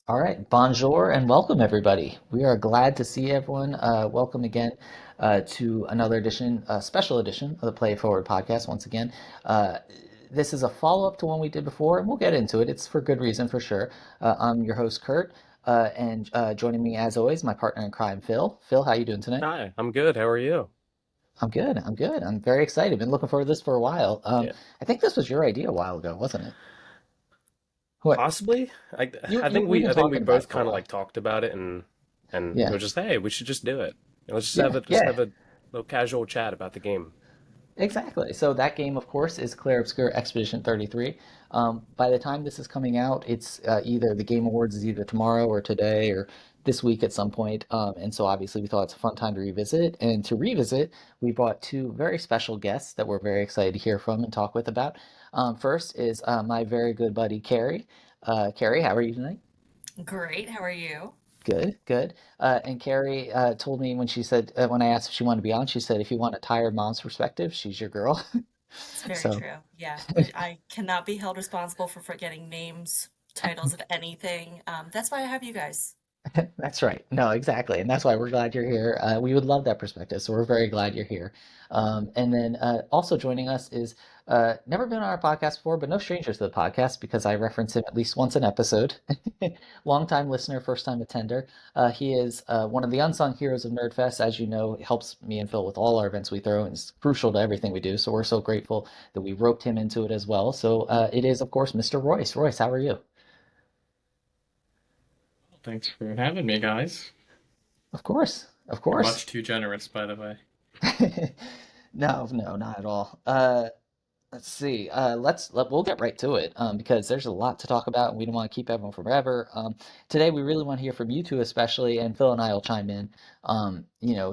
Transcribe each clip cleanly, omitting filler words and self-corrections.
All right, bonjour and welcome everybody. We are glad to see everyone. Welcome again to another edition, special edition of the Play It Forward podcast. Once again, uh, this is a follow-up to one we did before, and we'll get into it. It's for good reason, for sure. I'm your host, Kurt, and joining me as always, my partner in crime, Phil. Phil, how you doing tonight? Hi, I'm good. How are you? I'm good. I'm good. I'm very excited. Been looking forward to this for a while. Yeah, I think this was your idea a while ago, wasn't it? What possibly. I you I you think we've we been I think we talking about both it for a kind of while. like talked about it and it Yeah. was just hey, we should just do it. Let's just have Yeah. a just Yeah. have a little casual chat about the game. Exactly. So that game, of course, is Clair Obscur Expedition 33. By the time this is coming out, it's either the Game Awards is either tomorrow or today or this week at some point. And so obviously we thought it's a fun time to revisit. And to revisit, we brought two very special guests that we're very excited to hear from and talk with about. First is my very good buddy, Keri. Keri, how are you tonight? Great. How are you? Good, good. And Keri told me when she said, when I asked if she wanted to be on, she said, if you want a tired mom's perspective, she's your girl. It's very So true. Yeah, I cannot be held responsible for forgetting names, titles of anything. That's why I have you guys. that's right. No, exactly. And that's why we're glad you're here. We would love that perspective. So we're very glad you're here. And then also joining us is never been on our podcast before, but no stranger to the podcast because I reference him at least once an episode. Longtime listener, first time attender. He is one of the unsung heroes of Nerdfest. As you know, he helps me and Phil with all our events we throw and is crucial to everything we do. So we're so grateful that we roped him into it as well. So it is, of course, Mr. Royce. Royce, how are you? Thanks for having me, guys. Of course. Of You're course. much too generous, by the way. No, no, not at all. Let's see. We'll get right to it because there's a lot to talk about and we don't want to keep everyone forever. Today we really want to hear from you two especially, and Phil and I will chime in,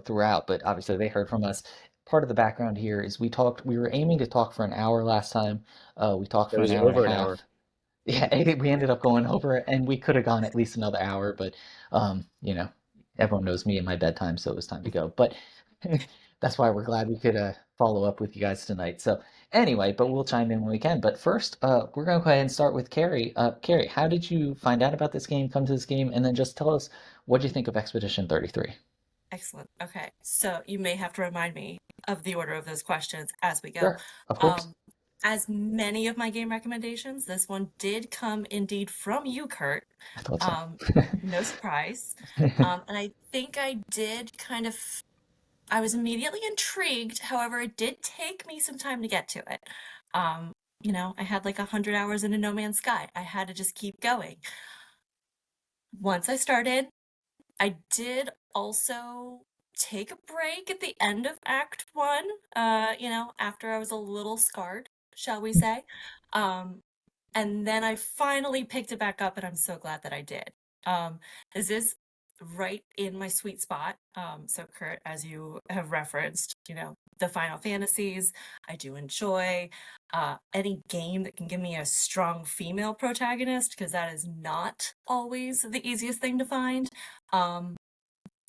throughout. But obviously they heard from us. Part of the background here is we talked. We were aiming to talk for an hour last time. We talked It for an was hour and a over an half. hour. Yeah, we ended up going over it, and we could have gone at least another hour, but um, you know, everyone knows me and my bedtime, so it was time to go. But that's why we're glad we could follow up with you guys tonight. So anyway, but we'll chime in when we can. But first, we're gonna go ahead and start with Carrie. Carrie, how did you find out about this game, come to this game, and then just tell us what you think of Expedition 33? Excellent. Okay, so you may have to remind me of the order of those questions as we go. Sure, of course. Um, as many of my game recommendations, this one did come indeed from you, Kurt. I thought so. Um, no surprise. And I think I did kind of I was immediately intrigued. However, it did take me some time to get to it. Um, I had like 100 hours in a No Man's Sky. I had to just keep going. Once I started, I did also take a break at the end of Act One, after I was a little scarred, shall we say. Um, and then I finally picked it back up, and I'm so glad that I did. This is right in my sweet spot. So Kurt, as you have referenced, the Final Fantasies, I do enjoy any game that can give me a strong female protagonist, because that is not always the easiest thing to find. Um,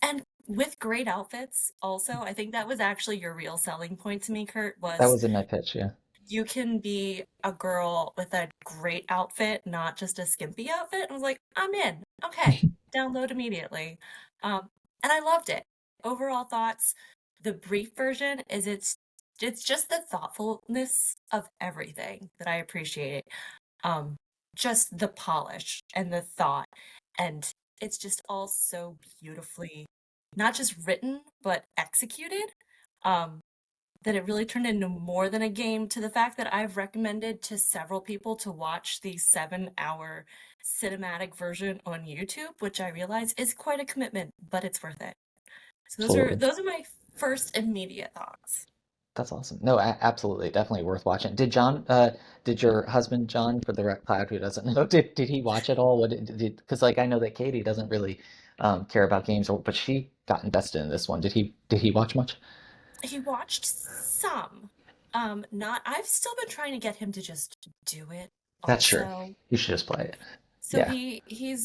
and with great outfits, also, I think that was actually your real selling point to me, Kurt, That was was in my pitch, yeah. you can be a girl with a great outfit, not just a skimpy outfit. I was like, I'm in. Okay, download immediately. Um, and I loved it. Overall thoughts, the brief version is it's just the thoughtfulness of everything that I appreciate. Um, just the polish and the thought, and it's just all so beautifully not just written but executed. Um, that it really turned into more than a game, to the fact that I've recommended to several people to watch the 7-hour cinematic version on YouTube, which I realize is quite a commitment, but it's worth it. So those are Absolutely. those are my first immediate thoughts. That's awesome. No, absolutely, definitely worth watching. Did your husband John, for the Cloud who doesn't know, did he watch it all? What did, because like I know that Katie doesn't really care about games, but she got invested in this one. Did he watch much? He watched some. Not I've still been trying to get him to just do it That's true. also. You should just play it. So Yeah. he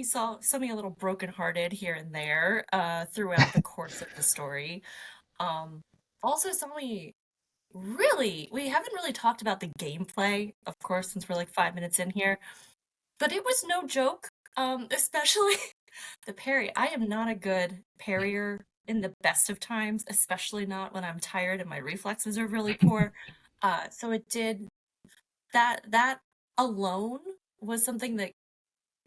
saw me a little brokenhearted here and there throughout the course of the story. Um, Also saw me really, we haven't really talked about the gameplay, of course, since we're like 5 minutes in here, but it was no joke. Especially the parry. I am not a good parrier in the best of times, especially not when I'm tired and my reflexes are really poor. So it did that alone was something that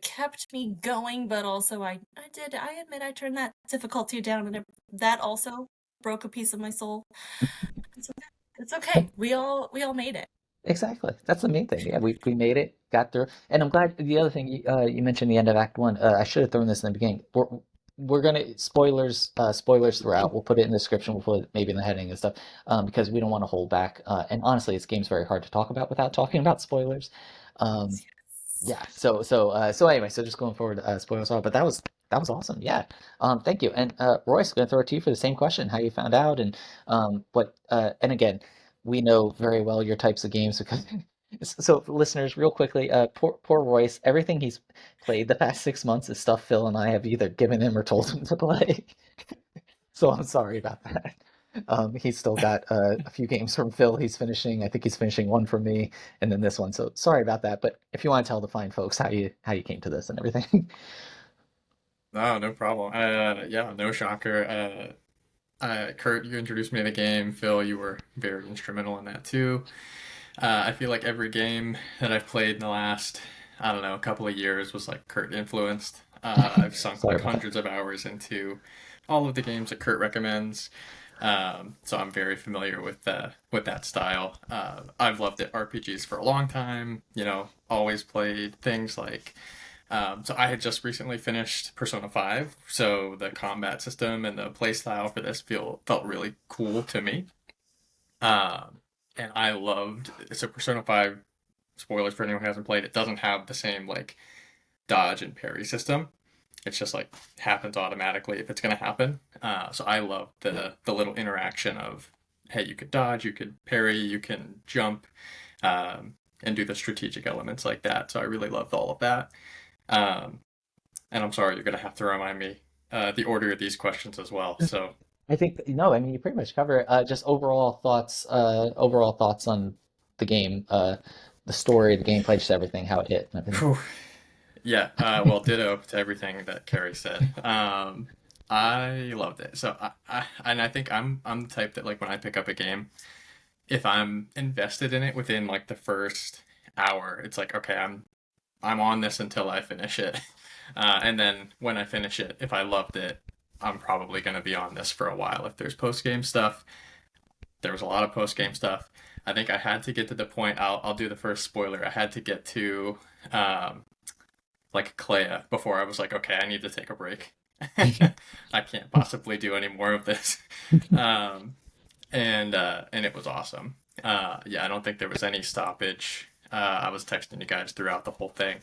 kept me going, but also I admit I turned that difficulty down, and that also broke a piece of my soul. It's okay. It's okay. We all made it. Exactly. That's the main thing. Yeah, we made it, got through, and I'm glad. The other thing you mentioned the end of Act One. I should have thrown this in the beginning. We're gonna spoilers throughout. We'll put it in the description. We'll put it maybe in the heading and stuff, because we don't want to hold back. And honestly, this game's very hard to talk about without talking about spoilers. Um, Yes. yeah. So anyway, so just going forward, spoilers all. But that was awesome. Yeah. Thank you. And Royce, going to throw it to you for the same question: how you found out, and what? And again, we know very well your types of games because. So, listeners, real quickly, poor Royce. Everything he's played the past 6 months is stuff Phil and I have either given him or told him to play. So I'm sorry about that. He's still got a few games from Phil. He's finishing. I think he's finishing one for me, and then this one. So sorry about that. But if you want to tell the fine folks how you came to this and everything. No, no problem. Yeah, no shocker. Kurt, you introduced me to the game. Phil, you were very instrumental in that too. I feel like every game that I've played in the last, I don't know, couple of years was like Kurt influenced. I've sunk Sorry like about that. hundreds of hours into all of the games that Kurt recommends. So I'm very familiar with that style. I've loved it RPGs for a long time. Always played things like. So I had just recently finished Persona 5, so the combat system and the play style for this felt really cool to me. And I loved so Persona 5. Spoilers for anyone who hasn't played. It doesn't have the same like dodge and parry system. It's just like happens automatically if it's gonna happen. So I love the little interaction of hey, you could dodge, you could parry, you can jump, and do the strategic elements like that. So I really loved all of that. Um, and I'm sorry, you're gonna have to remind me the order of these questions as well. So I think no. I mean, you pretty much cover it. Just overall thoughts. Overall thoughts on the game. The story, the gameplay, just everything, how it hit, and everything. Phew. Yeah, well, ditto to everything that Carrie said. I loved it. So I think I'm the type that like when I pick up a game, if I'm invested in it within like the first hour, it's like okay, I'm on this until I finish it, and then when I finish it, if I loved it, I'm probably gonna be on this for a while. If there's post game stuff, there was a lot of post game stuff. I think I had to get to the point. I'll do the first spoiler. I had to get to um, like Clair before I was like, okay, I need to take a break. I can't possibly do any more of this. Um, and it was awesome. Yeah, I don't think there was any stoppage. I was texting you guys throughout the whole thing,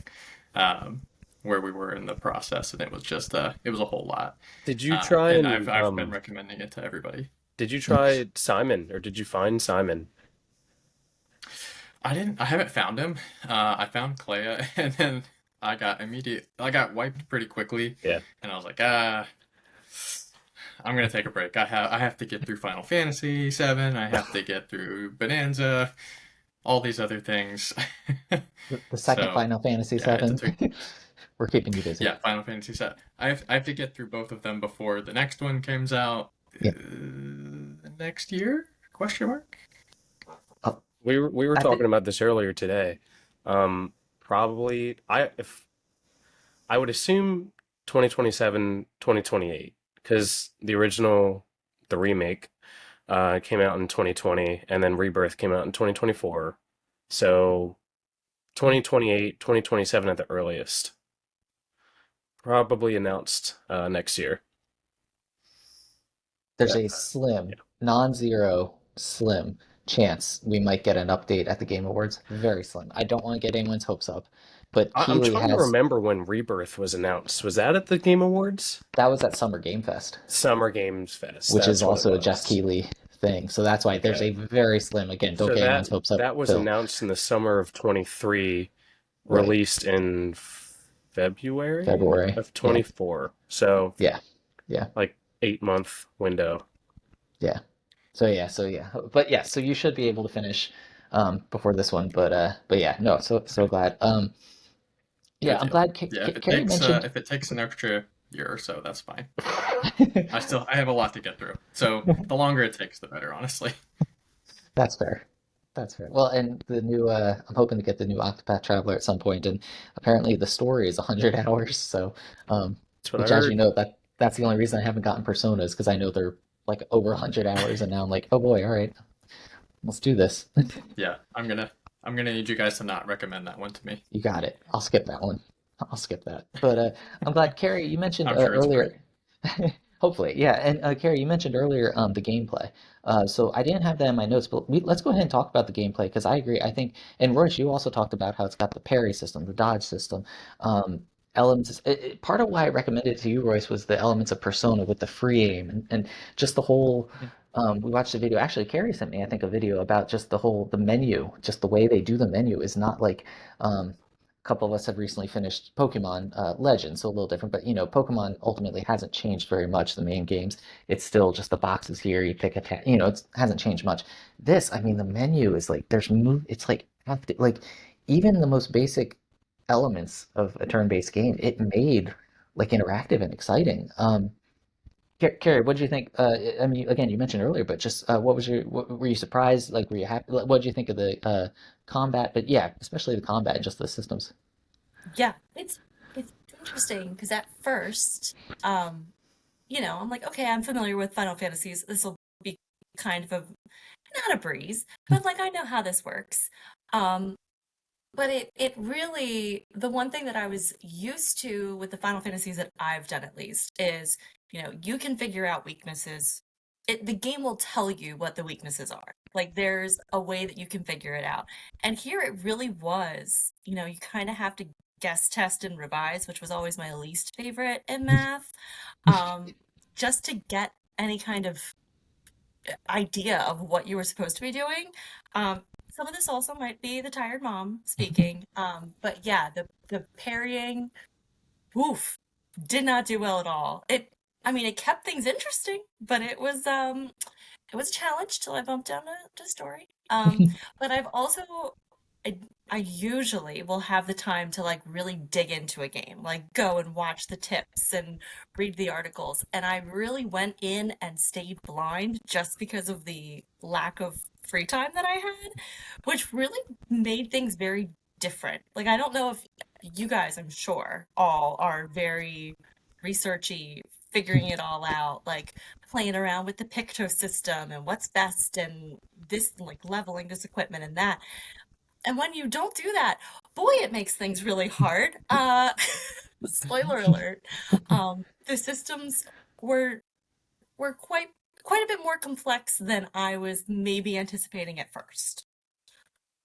um, where we were in the process, and it was just it was a whole lot. Did you try And and I've been recommending it to everybody. did you try Simon or did you find Simon? I haven't found him. I found Clea, and then I got wiped pretty quickly, Yeah. and I was like, I'm gonna take a break. I have to get through Final Fantasy VII. I have to get through Bonanza, all these other things. The second So Final Fantasy yeah, I had to VII. take We're keeping you busy. yeah Final Fantasy VII. I have to get through both of them before the next one comes out Yeah. next year? Question mark. Oh, We were I talking think about this earlier today. Probably I would assume 2027, 2028 because the remake came out in 2020 and then Rebirth came out in 2024. So 2028, 2027 at the earliest. Probably announced next year. there's That, a slim, yeah. non-zero, slim chance we might get an update at the Game Awards. Very slim. I don't want to get anyone's hopes up, but I'm Keighley trying to has remember when Rebirth was announced. Was that at the Game Awards? that was at Summer Game Fest, Summer Games Fest. which is That's what it also a Jeff was. Keighley thing. So that's why there's Okay. a very slim. Again, don't So get that anyone's hopes up, that was Phil. announced in the summer of 23, Right. released in February February. of Yeah. 24. So Yeah. Yeah. like 8-month window. Yeah. So yeah. But yeah, so you should be able to finish before this one. But yeah, no, so glad. Yeah, Good I'm deal. glad Yeah, Carrie mentioned. if it takes an extra year or so, that's fine. I have a lot to get through. So the longer it takes, the better, honestly. That's fair. That's fair. Well, and the new I'm hoping to get the new Octopath Traveler at some point, and apparently the story is 100 hours. So, That's what I which, as you heard. know, that's the only reason I haven't gotten Personas because I know they're like over 100 hours, and now I'm like, oh boy, all right, let's do this. Yeah, I'm gonna need you guys to not recommend that one to me. You got it. I'll skip that one. I'll skip that. But I'm glad, Carrie, you mentioned I'm sure it's great. earlier. Hopefully, yeah. And Carrie, you mentioned earlier the gameplay. So I didn't have that in my notes, but let's go ahead and talk about the gameplay because I agree. I think, and Royce, you also talked about how it's got the parry system, the dodge system, elements. Part of why I recommended it to you, Royce, was the elements of Persona with the free aim and just the whole. Mhm. We watched a video. Actually, Carrie sent me, I think, a video about just the menu, just the way they do the menu is not like. A couple of us have recently finished Pokemon Legends, so a little different. But Pokemon ultimately hasn't changed very much. The main games, it's still just the boxes here. You pick a, it hasn't changed much. This, I mean, the menu is like there's move. It's like like even the most basic elements of a turn-based game, it made like interactive and exciting. Carrie, what did you think? I mean, again, you mentioned earlier, but just were you surprised? Like, were you happy? What did you think of the combat? But yeah, especially the combat and just the systems. Yeah, it's interesting because at first, um, I'm like, okay, I'm familiar with Final Fantasies. This will be kind of a not a breeze, but like I know how this works. Um, but it really the one thing that I was used to with the Final Fantasies that I've done at least is, you can figure out weaknesses. The game will tell you what the weaknesses are. Like there's a way that you can figure it out. And here it really was, you kind of have to guess, test, and revise, which was always my least favorite in math. Um, just to get any kind of idea of what you were supposed to be doing. Some of this also might be the tired mom speaking. But yeah, the parrying, woof, did not do well at all. I mean, it kept things interesting, but it was a challenge till I bumped down to story. But I've also I, I usually will have the time to like really dig into a game, like go and watch the tips and read the articles. And I really went in and stayed blind just because of the lack of free time that I had, which really made things very different. Like I don't know if you guys, I'm sure, all are very researchy, figuring it all out, like playing around with the Picto system and what's best and this like leveling this equipment and that. And when you don't do that, boy, it makes things really hard. Spoiler alert. The systems were were quite a bit more complex than I was maybe anticipating at first.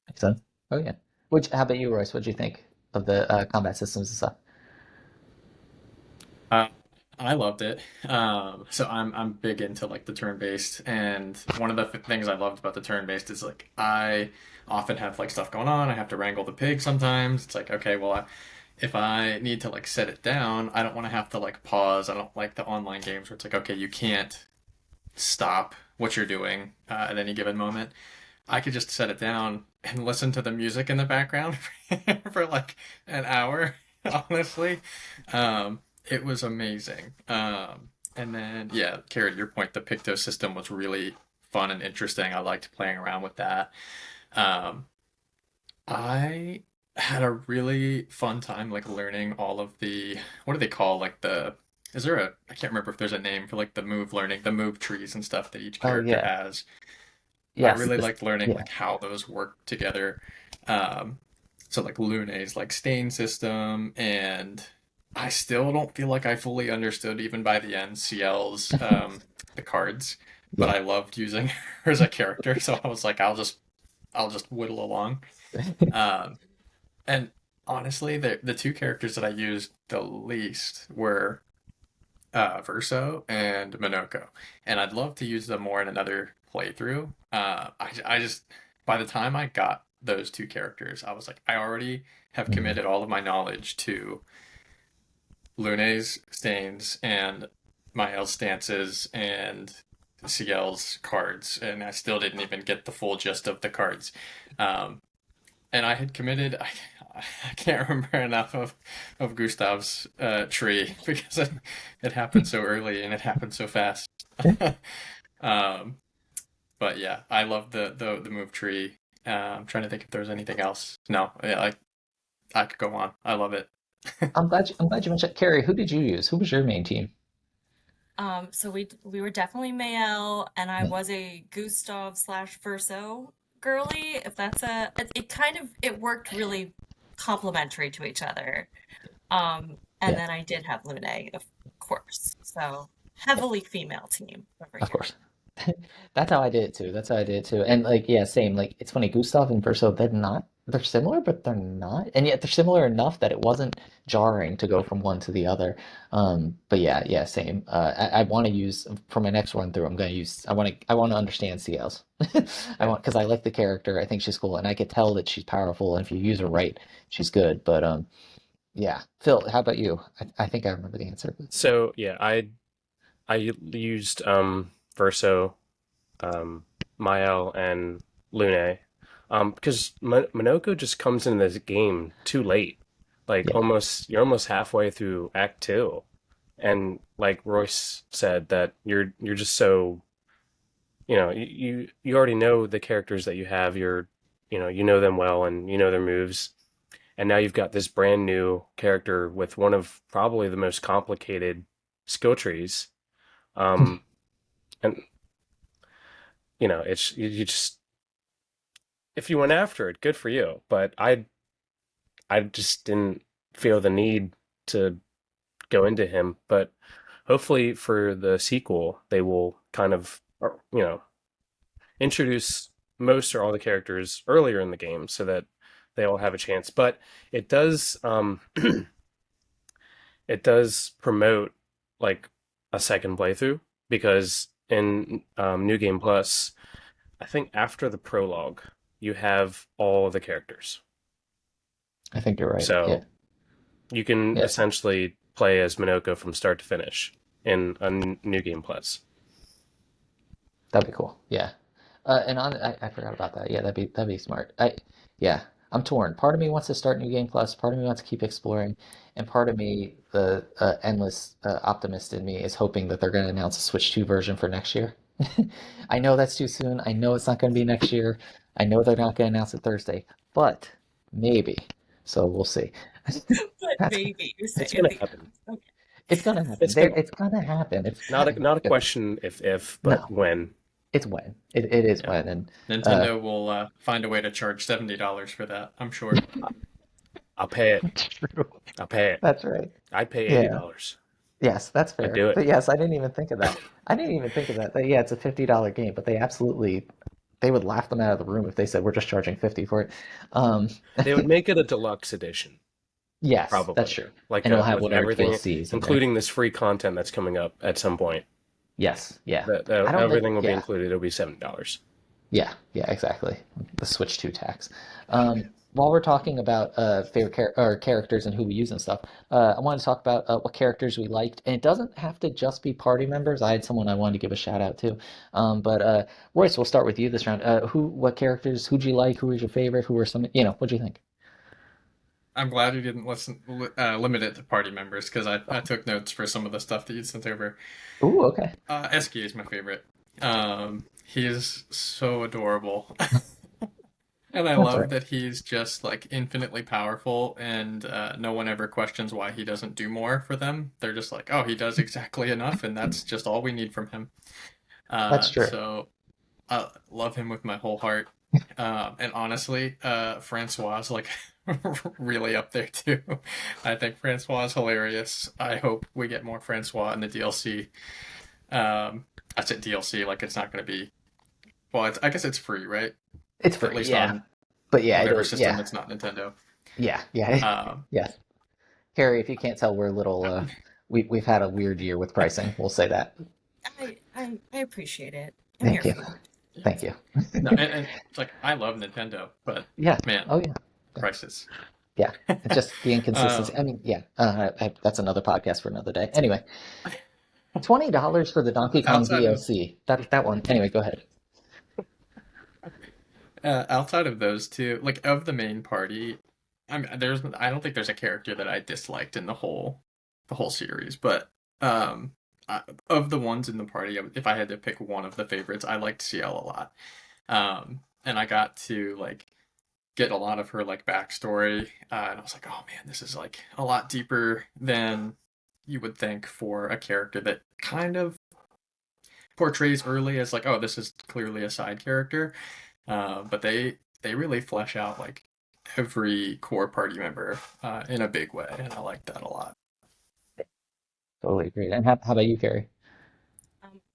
Makes sense. Oh yeah. How about you, Royce? What did you think of the combat systems and stuff? Uh, I loved it. So I'm big into like the turn-based, and one of the things I loved about the turn-based is like I often have like stuff going on. I have to wrangle the pig sometimes. It's like okay, well, if I need to like set it down, I don't want to have to like pause. I don't like the online games where it's like okay, you can't stop what you're doing at any given moment. I could just set it down and listen to the music in the background for like an hour, honestly. It was amazing. And then, yeah, Carrie, your point, the Picto system was really fun and interesting. I liked playing around with that. Um, I had a really fun time like learning all of the, what do they call like is there I can't remember if there's a name for like the move learning, the move trees and stuff that each Oh character yeah. has. I Yes. really liked learning Yeah. like how those work together. Um, so like Lune's like stain system, and I still don't feel like I fully understood even by the end CL's the cards, but Yeah. I loved using her as a character, so I was like, I'll just whittle along. Um, and honestly, the two characters that I used the least were Verso and Minoko, and I'd love to use them more in another playthrough. I just by the time I got those two characters, I was like, I already have Mhm. committed all of my knowledge to Lune's stains and Mael's stances and CL's cards, and I still didn't even get the full gist of the cards. Um, and I had committed. I can't remember enough of Gustav's tree because it happened so early and it happened so fast. um, but yeah, I love the move tree. I'm trying to think if there's anything else. No, yeah, I could go on. I love it. I'm glad you mentioned Carrie. Who did you use? Who was your main team? So we were definitely Mael, and I Yeah. was a Gustav slash Verso girly. If that's it kind of it worked really complementary to each other. And Yeah, then I did have Lune, of course. So heavily female team over of here. course. That's how I did it too. That's how I did it too. And like, yeah, same. Like, it's funny. Gustav and Verso, they're similar, but they're not. And yet they're similar enough that it wasn't jarring to go from one to the other. But yeah, yeah, same. I want to use for my next run through. I want to understand CLs. Because I like the character. I think she's cool, and I could tell that she's powerful. And if you use her right, she's good. But yeah. Phil, how about you? I think I remember the answer. So yeah, I used Verso, um, Mael, and Lune, because Minoko just comes into this game too late. Like Yeah. you're almost halfway through Act Two, and like Royce said, that you're just so, you already know the characters that you have. You know them well, and you know their moves, and now you've got this brand new character with one of probably the most complicated skill trees. Um, and it's you just, if you went after it, good for you. But I just didn't feel the need to go into him. But hopefully for the sequel, they will kind of, introduce most or all the characters earlier in the game so that they all have a chance. But it does it does promote like a second playthrough, because in New Game Plus, I think after the prologue, you have all the characters. I think you're right. Yeah. So you can Yeah. essentially play as Minoko from start to finish in a New Game Plus. That'd be cool. Yeah. I forgot about that. Yeah, that'd be smart. Yeah, I'm torn. Part of me wants to start New Game Plus. Part of me wants to keep exploring, and part of me, the endless optimist in me, is hoping that they're going to announce a Switch 2 version for next year. I know that's too soon. I know it's not going to be next year. I know they're not going to announce it Thursday, but maybe. So we'll see. But That's maybe you say It's at gonna the happen. end. Okay. it's gonna happen. It's gonna It's gonna happen. not a question if, but No, when. it's when. It is Yeah. when, and uh, Nintendo will find a way to charge $70 for that, I'm sure. I'll pay it. true. I'll pay it. That's right. I'd pay Yeah. $80. Yes, that's I'd fair. do it. But yes, I didn't even think of that. I didn't even think of that. Yeah, it's a $50 game, but they would laugh them out of the room if they said we're just charging 50 for it. Um, They would make it a deluxe edition, yes, that's probably. true. Like And it'll have with whatever everything, DLCs in there. including this free content that's coming up at some point. Yes, yeah. I That don't think, everything will be yeah, included. It'll be $7. yeah, yeah, exactly. The Switch 2 tax. While we're talking about favorite characters and who we use and stuff, I wanted to talk about what characters we liked, and it doesn't have to just be party members. I had someone I wanted to give a shout out to, but Royce, we'll start with you this round. What characters? Who'd you like? Who was your favorite? Who were some? What'd you think? I'm glad you didn't limit it to party members because I took notes for some of the stuff that you sent over. Ooh, okay. Eski is my favorite. He is so adorable. And I That's love right. that he's just like infinitely powerful, and no one ever questions why he doesn't do more for them. They're just like, oh, he does exactly enough, and that's just all we need from him. That's true. So I love him with my whole heart. And honestly, Francois is like really up there too. I think Francois is hilarious. I hope we get more Francois in the DLC. I said DLC like it's not going to be. Well, I guess it's free, right? It's At free, least yeah. on But yeah, whatever it'll, system yeah, that's not Nintendo. yeah. Um, Yes. Carrie, if you can't tell, we're a little we've had a weird year with pricing. We'll say that. I appreciate it. I'm here Thank you. for that. Thank you. no, and it's like I love Nintendo, but Yeah. man, Oh yeah. Yeah. prices. Yeah. It's just the inconsistency. Um, I mean, yeah. That's another podcast for another day. Anyway, $20 for the Donkey Kong outside of DLC. That one. Anyway, go ahead. outside of those two, like of the main party, I don't think there's a character that I disliked in the whole series, but um, of the ones in the party, if I had to pick one of the favorites, I liked CL a lot. And I got to like get a lot of her like backstory, and I was like, oh man, this is like a lot deeper than you would think for a character that kind of portrays early as like, oh, this is clearly a side character. But they really flesh out like every core party member in a big way, and I like that a lot. Totally agree. And how about you, Carrie?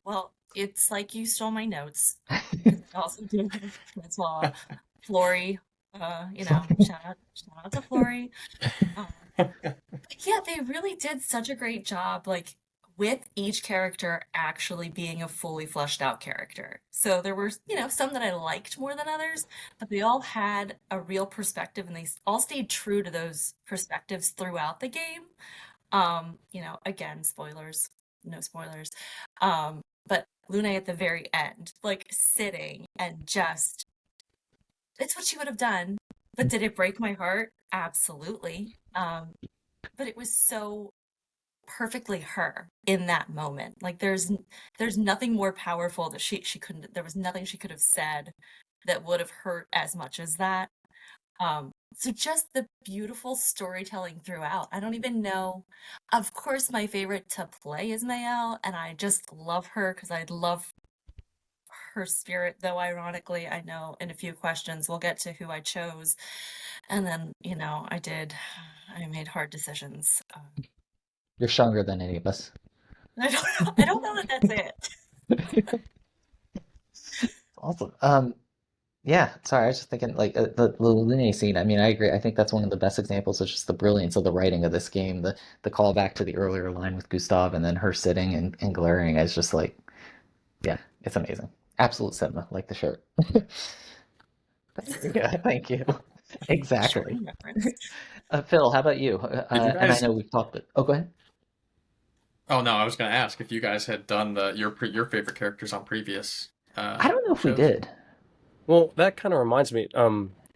Well, it's like you stole my notes, because I also do have Francois, Flory, shout out to Flory. Um, yeah, they really did such a great job, like with each character actually being a fully fleshed out character. So there were, some that I liked more than others, but they all had a real perspective and all stayed true to those perspectives throughout the game. Again, spoilers, no spoilers. But Lune at the very end, like sitting and just, it's what she would have done. But did it break my heart? Absolutely. But it was so perfectly her in that moment. Like there's nothing more powerful that she couldn't, there was nothing she could have said that would have hurt as much as that. So just the beautiful storytelling throughout. I don't even know. Of course, my favorite to play is Mayel, and I just love her because I love her spirit, though ironically, I know in a few questions we'll get to who I chose. And then, I made hard decisions. You're stronger than any of us. I don't know that that's it. Awesome. Yeah, sorry, I was just thinking like the Linnea scene. I mean, I agree. I think that's one of the best examples of just the brilliance of the writing of this game. The callback to the earlier line with Gustav and then her sitting and glaring is just like, yeah, it's amazing. Absolute cinema, like the shirt. Yeah, thank you. Short Exactly. reference. Phil, how about you? Did you And I guys? know we've talked, but oh, go ahead. Oh no, I was gonna ask if you guys had done your favorite characters on previous I don't know if we shows. did. Well, that kind of reminds me,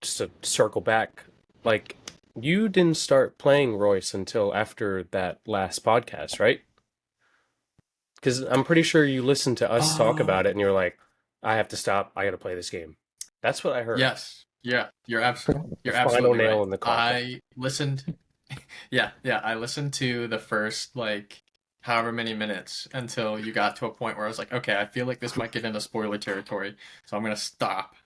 just to circle back, like you didn't start playing Royce until after that last podcast, right? Because I'm pretty sure you listened to us talk Oh about it and you're like, I have to stop. I got to play this game. That's what I heard. yes, yeah, Forgot. The you're final absolutely nail right. in the coffin. I listened. Yeah, I listened to the first like however many minutes until you got to a point where I was like, okay, I feel like this might get into spoiler territory, so I'm gonna stop.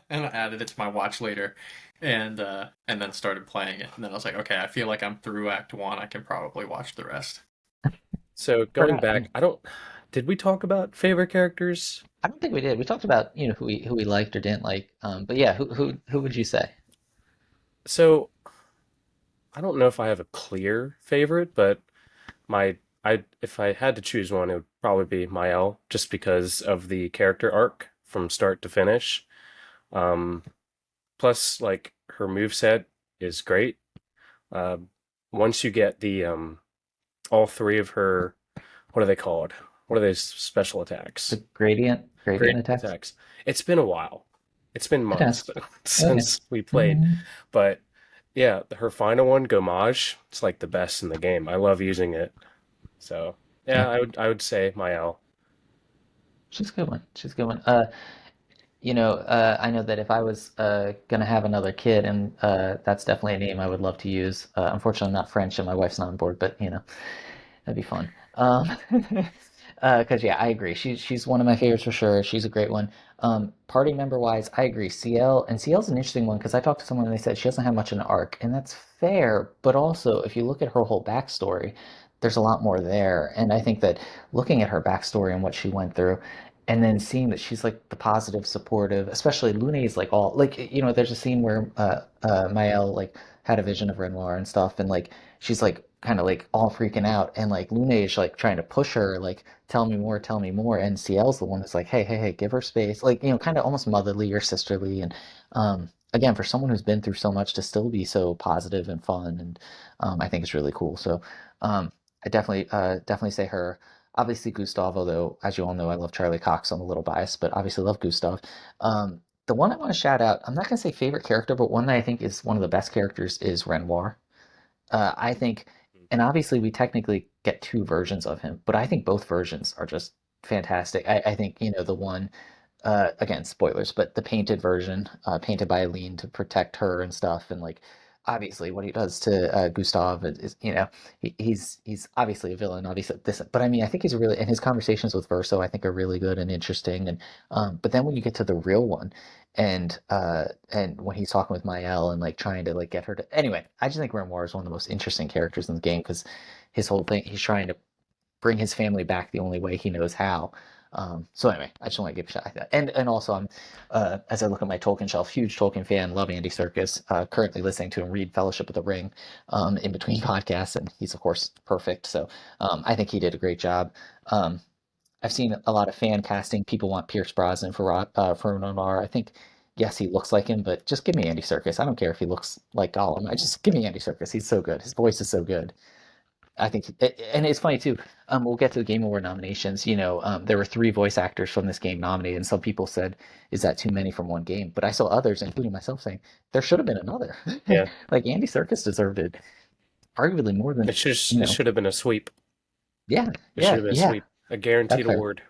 And I added it to my watch later, and then started playing it. And then I was like, okay, I feel like I'm through Act One. I can probably watch the rest. So going Forgot. back, I don't. Did we talk about favorite characters? I don't think we did. We talked about, who we liked or didn't like. But yeah, who would you say? So I don't know if I have a clear favorite, but my I if I had to choose one, it would probably be Mael, just because of the character arc from start to finish. Um, Plus, like her moveset is great. Uh, Once you get the all three of her, what are they called? What are those special attacks? The gradient Gradient attacks? attacks. It's been a while. It's been It has. months Okay. since we played, Mhm. but yeah, her final one, Gommage, it's like the best in the game. I love using it. So Yeah, yeah, I would say Mael. she's a good one. She's a good one. I know that if I was gonna have another kid, and that's definitely a name I would love to use. Unfortunately, I'm not French, and my wife's not on board, but that'd be fun. Because yeah, I agree. She's one of my favorites for sure. She's a great one. Party member wise, I agree. CL's an interesting one because I talked to someone and they said she doesn't have much of an arc, and that's fair. But also, if you look at her whole backstory, there's a lot more there. And I think that looking at her backstory and what she went through, and then seeing that she's like the positive, supportive, especially Lune is like all like there's a scene where Mael like had a vision of Renoir and stuff, and like she's like kind of like all freaking out, and like Lune is like trying to push her, like tell me more, and CL's the one that's like, hey, give her space, like kind of almost motherly or sisterly, and again, for someone who's been through so much to still be so positive and fun, and I think it's really cool. So I definitely say her. Obviously Gustav, although as you all know, I love Charlie Cox. So I'm a little biased, but obviously love Gustav. The one I want to shout out, I'm not gonna say favorite character, but one that I think is one of the best characters is Renoir. I think, and obviously we technically get two versions of him, but I think both versions are just fantastic. I think, the one, again, spoilers, but the painted version, painted by Eileen to protect her and stuff, and like obviously what he does to Gustav is, he's obviously a villain, obviously this, but I mean, I think he's really, and his conversations with Verso, I think are really good and interesting, and but then when you get to the real one, and when he's talking with Mael and like trying to like get her to, anyway, I just think Grimoire is one of the most interesting characters in the game because his whole thing, he's trying to bring his family back the only way he knows how. So anyway, I just want to give a shout out to that. And also I'm as I look at my Tolkien shelf, huge Tolkien fan, love Andy Serkis. Currently listening to him read Fellowship of the Ring in between podcasts, and he's of course perfect. So I think he did a great job. Um, I've seen a lot of fan casting. People want Pierce Brosnan for Renoir. I think yes, he looks like him, but just give me Andy Serkis. I don't care if he looks like Gollum. I just give me Andy Serkis. He's so good. His voice is so good. I think, and it's funny too. We'll get to the Game Award nominations. There were three voice actors from this game nominated, and some people said, "Is that too many from one game?" But I saw others, including myself, saying there should have been another. Yeah. Like Andy Serkis deserved it, arguably more than It should have been a sweep. Yeah, It should yeah, have been a yeah. sweep. A That's guaranteed fair. award.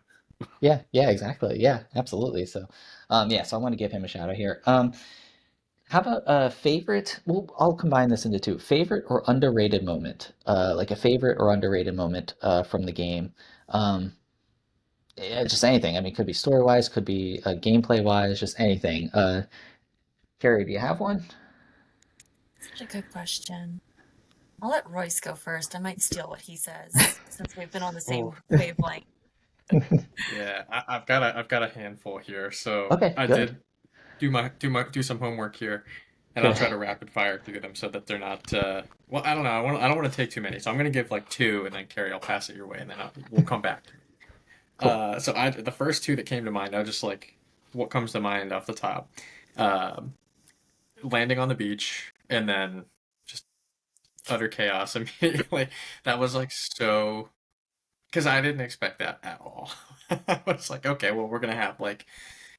Yeah, yeah, exactly. Yeah, absolutely. So, yeah. So I want to give him a shout out here. How about a favorite? Well, I'll combine this into two. Favorite or underrated moment? Like a favorite or underrated moment from the game. Um, yeah, just anything. I mean, could be story wise, could be gameplay wise, just anything. Carrie, do you have one? Such a good question. I'll let Royce go first. I might steal what he says since we've been on the Oh, same wavelength. Yeah, I've got a handful here. So Okay, I good, did do some homework here, and I'll good. try to rapid fire through them so that they're not. Well, I don't know. I don't want to take too many, so I'm gonna give like two, and then Carrie, I'll pass it your way, and then we'll come back. Cool. So the first two that came to mind, I just like what comes to mind off the top. Um, Landing on the beach, and then just utter chaos immediately. That was like so because I didn't expect that at all. I was like, okay, well, we're gonna have like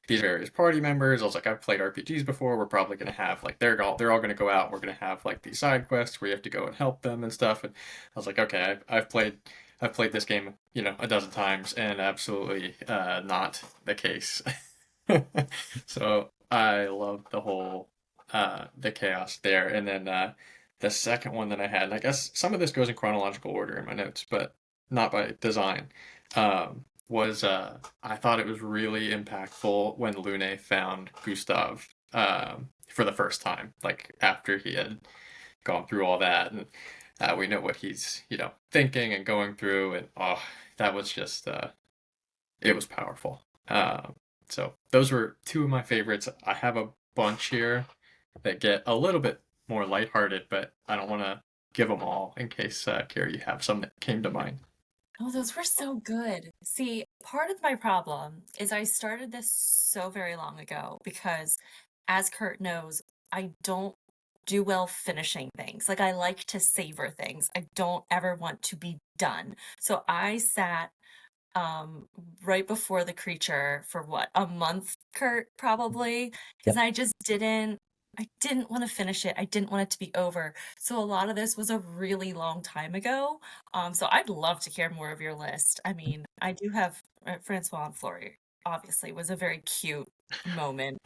these various party members. I was like, I've played RPGs before. We're probably gonna have like they're all gonna go out. We're gonna have like these side quests where you have to go and help them and stuff. And I was like, okay, I've played this game, a dozen times, and absolutely not the case. So I loved the whole the chaos there, and then the second one that I had, and I guess some of this goes in chronological order in my notes, but not by design. Was I thought it was really impactful when Lune found Gustav for the first time, like after he had gone through all that, and we know what he's thinking and going through, and oh, that was just it was powerful. So those were two of my favorites. I have a bunch here that get a little bit more lighthearted, but I don't want to give them all in case, Carrie, you have some that came to mind. Oh, those were so good. See, part of my problem is I started this so very long ago because, as Kurt knows, I don't do well finishing things. Like, I like to savor things. I don't ever want to be done. So I sat right before the creature for what, a month, Kurt, probably, because Yep. I didn't want to finish it. I didn't want it to be over. So a lot of this was a really long time ago. So I'd love to hear more of your list. I mean, I do have Francois and Flory, obviously, was a very cute moment.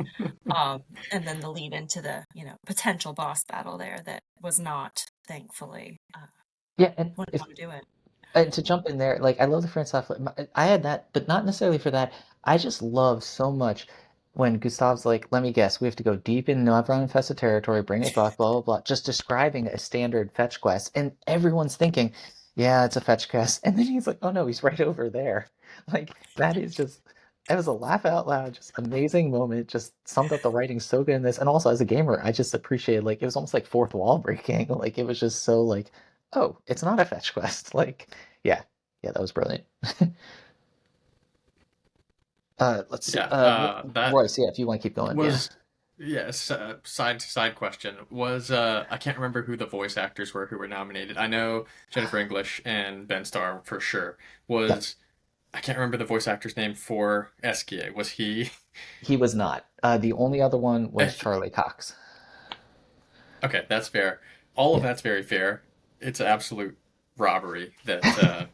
Um, and then the lead into the, potential boss battle there that was not, thankfully. Yeah, and Wouldn't if want to do it. and to jump in there, like I love the Francois. I had that, but not necessarily for that. I just love so much when Gustav's like, "Let me guess, we have to go deep in Navron infested territory, bring it back, blah blah blah," just describing a standard fetch quest, and everyone's thinking, "Yeah, it's a fetch quest," and then he's like, "Oh no, he's right over there." Like that is just. It was a laugh out loud, just amazing moment. Just summed up the writing so good in this, and also as a gamer, I just appreciated like it was almost like fourth wall breaking. Like it was just so like, oh, it's not a fetch quest. Like yeah, yeah, that was brilliant. Let's see. Yeah, that Royce, yeah, if you want to keep going, yeah. was yes. Side question was I can't remember who the voice actors were who were nominated. I know Jennifer English and Ben Starr for sure. Yep. Was I can't remember the voice actor's name for Eskia. Was he He was not. The only other one Eh, was Charlie Cox. Okay, that's fair. All of Yeah. that's very fair. It's absolute robbery that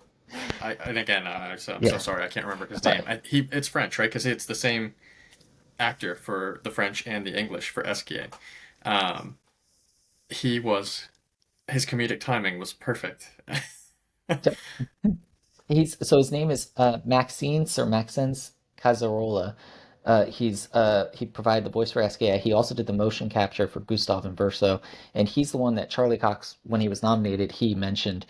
and again, I'm so Yeah. sorry, I can't remember his That's all name. right. It's French, right? Because it's the same actor for the French and the English for Esquier. Um, he was his comedic timing was perfect. So his name is Maxine Sir Maxence Casarola. He provided the voice for SKA. He also did the motion capture for Gustav and Verso, and he's the one that Charlie Cox, when he was nominated, he mentioned.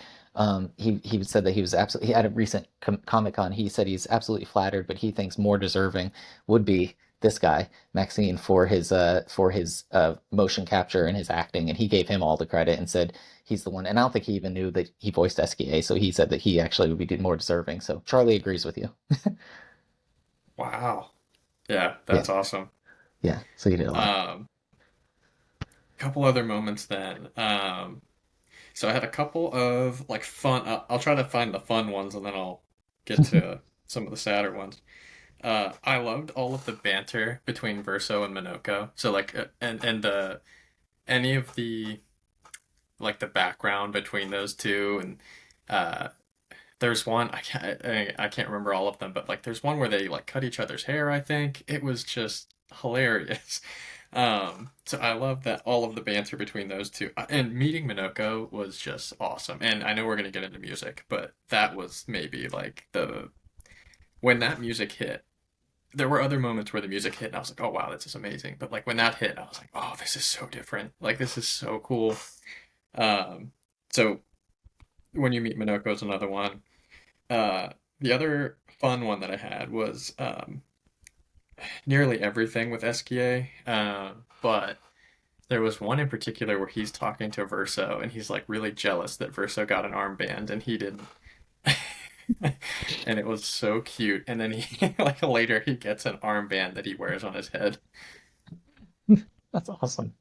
He said that he was absolutely. He had a recent Comic Con. He said he's absolutely flattered, but he thinks more deserving would be this guy Maxine for his motion capture and his acting, and he gave him all the credit and said he's the one. And I don't think he even knew that he voiced SKA, so he said that he actually would be more deserving. So Charlie agrees with you. Wow. Yeah, Yeah, that's awesome. yeah. So you did a lot. Um, couple other moments then. So I had a couple of like fun. I'll try to find the fun ones, and then I'll get to some of the sadder ones. I loved all of the banter between Verso and Minoko. So like, and the any of the like the background between those two, and uh, there's one I can't remember all of them, but like there's one where they like cut each other's hair. I think it was just hilarious. So I love that all of the banter between those two, and meeting Minoko was just awesome. And I know we're gonna get into music, but that was maybe like the when that music hit. There were other moments where the music hit, and I was like, "Oh wow, this is amazing." But like when that hit, I was like, "Oh, this is so different. Like this is so cool." Um, so when you meet Minoko is another one. The other fun one that I had was nearly everything with SKA, but there was one in particular where he's talking to Verso and he's like really jealous that Verso got an armband and he didn't. And it was so cute. And then he like later he gets an armband that he wears on his head. That's awesome.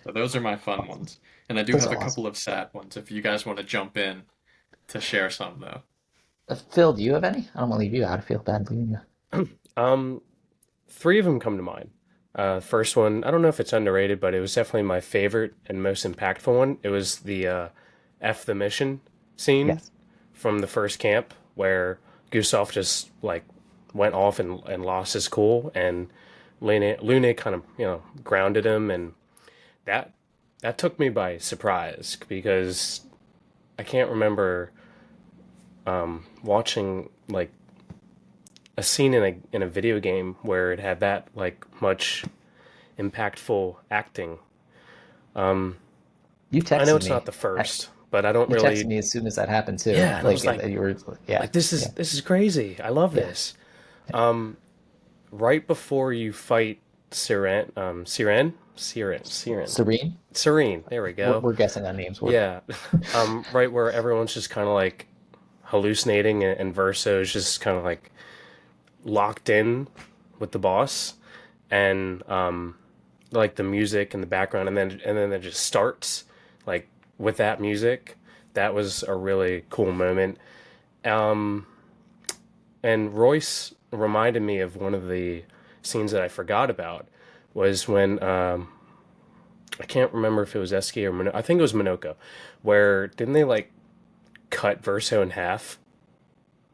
So those are my fun ones. And I do Those have are a awesome. couple of sad ones if you guys want to jump in to share some though. Phil, do you have any? I don't want to leave you out. I feel bad leaving you. Um, three of them come to mind. First one, I don't know if it's underrated, but it was definitely my favorite and most impactful one. It was the F the mission scene Yes. from the first camp where Gustav just like went off and lost his cool, and Lune kind of grounded him, and that that took me by surprise because I can't remember watching like a scene in a video game where it had that like much impactful acting. Um, You I know texted it's not me. the first, but I don't You texted really. me as soon as that happened too. Yeah, and I Like was like, you were, yeah, this yeah, is this is crazy. I love yeah, this. yeah. Um, right before you fight Siren. Serene. Serene. There we We're, go. we're guessing on names. We're Yeah. Right where everyone's just kind of like hallucinating, and Verso's just kind of like locked in with the boss, and like the music and the background, and then it just starts like with that music. That was a really cool moment. Um, and Royce reminded me of one of the scenes that I forgot about was when I can't remember if it was Eski or I think it was Minoko, where didn't they like cut Verso in half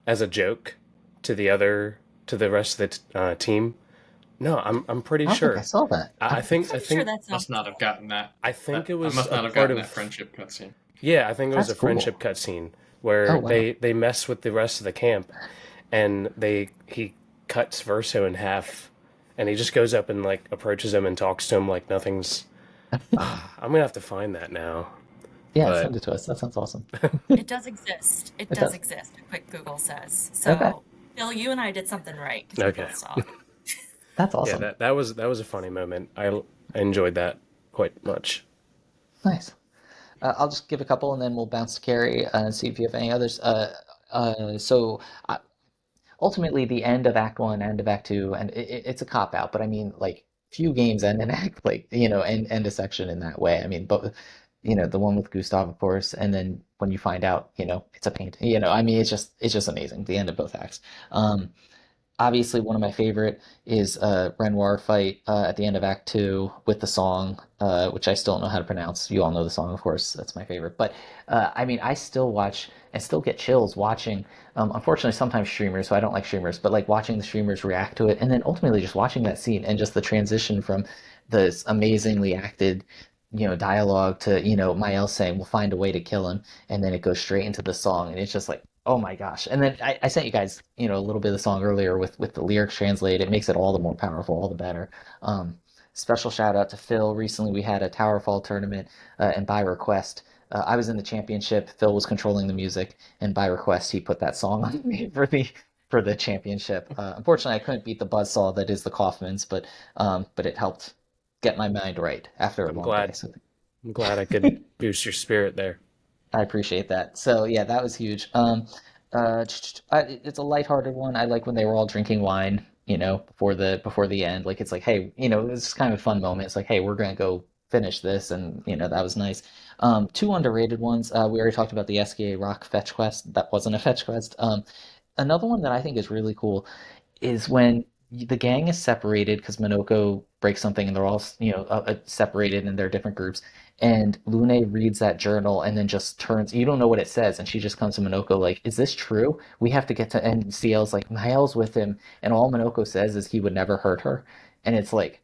as a joke to the rest of the team? No, I'm pretty I don't think I sure. saw that. I, I I don't think I think saw I Pretty that. sure think that sounds Must not have gotten that. I think it I was must a not have part gotten that of. friendship cutscene. Yeah, I think it was That's a friendship cool. cutscene Oh where wow. they mess with the rest of the camp, and they he cuts Verso in half, and he just goes up and like approaches him and talks to him like nothing's. I'm gonna have to find that now, Yeah, but send it to us. That sounds awesome. it does exist. It It does does. exist. A quick Google says. Okay, So, Bill, you and I did something right because we okay. both saw it. that's Yeah, awesome. that was a funny moment. I enjoyed that quite much. Nice. I'll just give a couple, and then we'll bounce to Carrie and see if you have any others. So ultimately, the end of Act One, end of Act Two, and it's a cop out, but I mean, like few games end an act like end a section in that way. I mean, but the one with Gustav, of course, and then when you find out, it's a paint. I mean, it's just amazing. The end of both acts. Um, obviously one of my favorite is Renoir fight at the end of Act Two with the song, which I still don't know how to pronounce. You all know the song, of course. That's my favorite. But I mean, I still watch and still get chills watching. Unfortunately, sometimes streamers, so I don't like streamers, but like watching the streamers react to it, and then ultimately just watching that scene and just the transition from this amazingly acted, dialogue to, Mael saying, "We'll find a way to kill him," and then it goes straight into the song, and it's just like, oh my gosh. And then I sent you guys, a little bit of the song earlier with the lyrics translated. It makes it all the more powerful, all the better. Um, Special shout out to Phil. Recently, we had a Towerfall tournament, and by request, I was in the championship. Phil was controlling the music, and by request, he put that song on me for the championship. Unfortunately, I couldn't beat the buzzsaw that is the Kaufman's, but it helped get my mind right after a I'm long day. glad. So I'm glad I could boost your spirit there. I appreciate that. So yeah, that was huge. It's a lighthearted one. I like when they were all drinking wine, before the end. Like it's like, hey, it's kind of a fun moment. It's like, hey, we're gonna go finish this, and that was nice. Two underrated ones. We already talked about the SKA Rock fetch quest. That wasn't a fetch quest. Another one that I think is really cool is when the gang is separated because Minoko breaks something and they're all separated in their different groups. And Lune reads that journal and then just turns. You don't know what it says, and she just comes to Minoko like, "Is this true? We have to get to." And CL's like, "Mael's with him," and all Minoko says is he would never hurt her. And it's like,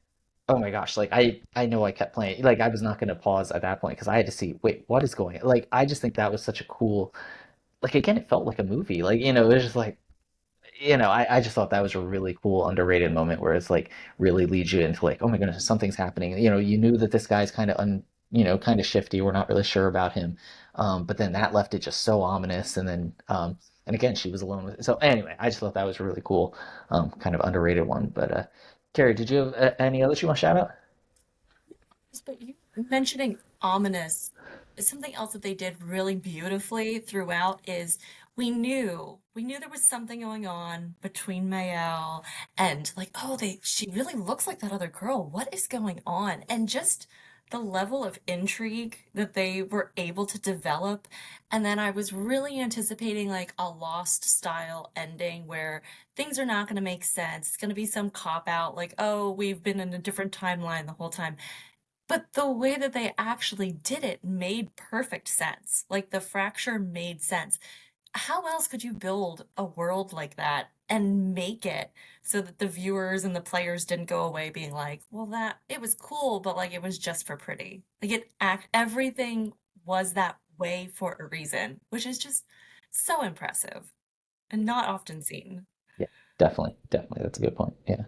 oh my gosh! Like I know I kept playing. Like I was not going to pause at that point because I had to see. Wait, what is going on? Like I just think that was such a cool. Like again, it felt like a movie. Like it was just like I just thought that was a really cool, underrated moment where it's like really leads you into like, oh my goodness, something's happening. You knew that this guy's kind of kind of shifty. We're not really sure about him. But then that left it just so ominous. And then, and again, she was alone with it. So anyway, I just thought that was a really cool, kind of underrated one. But, Carrie, did you have any others you want to shout out? But you mentioning ominous is something else that they did really beautifully throughout is we knew there was something going on between Mael and like, oh, she really looks like that other girl. What is going on? And just the level of intrigue that they were able to develop. And then I was really anticipating like a Lost style ending where things are not going to make sense. It's going to be some cop out, like, oh, we've been in a different timeline the whole time. But the way that they actually did it made perfect sense. Like the fracture made sense. How else could you build a world like that and make it so that the viewers and the players didn't go away being like, well, that it was cool, but like it was just for pretty. Like everything was that way for a reason, which is just so impressive and not often seen. Yeah, definitely, definitely. That's a good point. Yeah.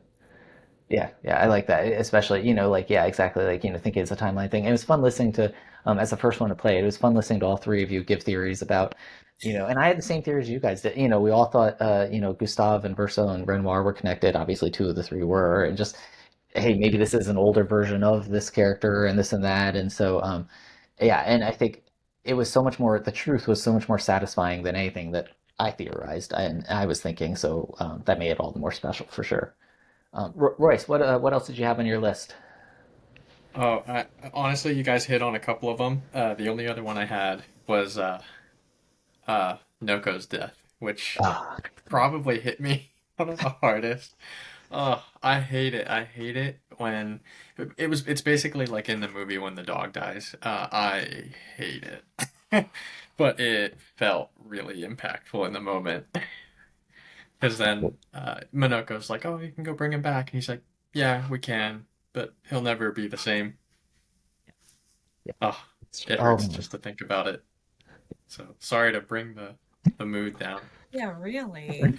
Yeah, yeah, I like that. Especially, like, yeah, exactly. Like, thinking it's a timeline thing. It was fun listening to, as the first one to play it, was fun listening to all three of you give theories about, and I had the same theories you guys did. We all thought, Gustave and Verso and Renoir were connected. Obviously, two of the three were, and just, hey, maybe this is an older version of this character and this and that. And so, yeah, and I think it was so much more, the truth was so much more satisfying than anything that I theorized and I was thinking. So, that made it all the more special for sure. Royce, what else did you have on your list? Oh, honestly, you guys hit on a couple of them. The only other one I had was Noko's death, which Ah, probably hit me one of the hardest. Oh, I hate it. I hate it when it's basically like in the movie when the dog dies. I hate it. But it felt really impactful in the moment. Because then Minoko's like, "Oh, you can go bring him back." And he's like, "Yeah, we can, but he'll never be the same." yeah. Oh, it Oh, hurts just to think about it. So sorry to bring the mood down. Yeah, really.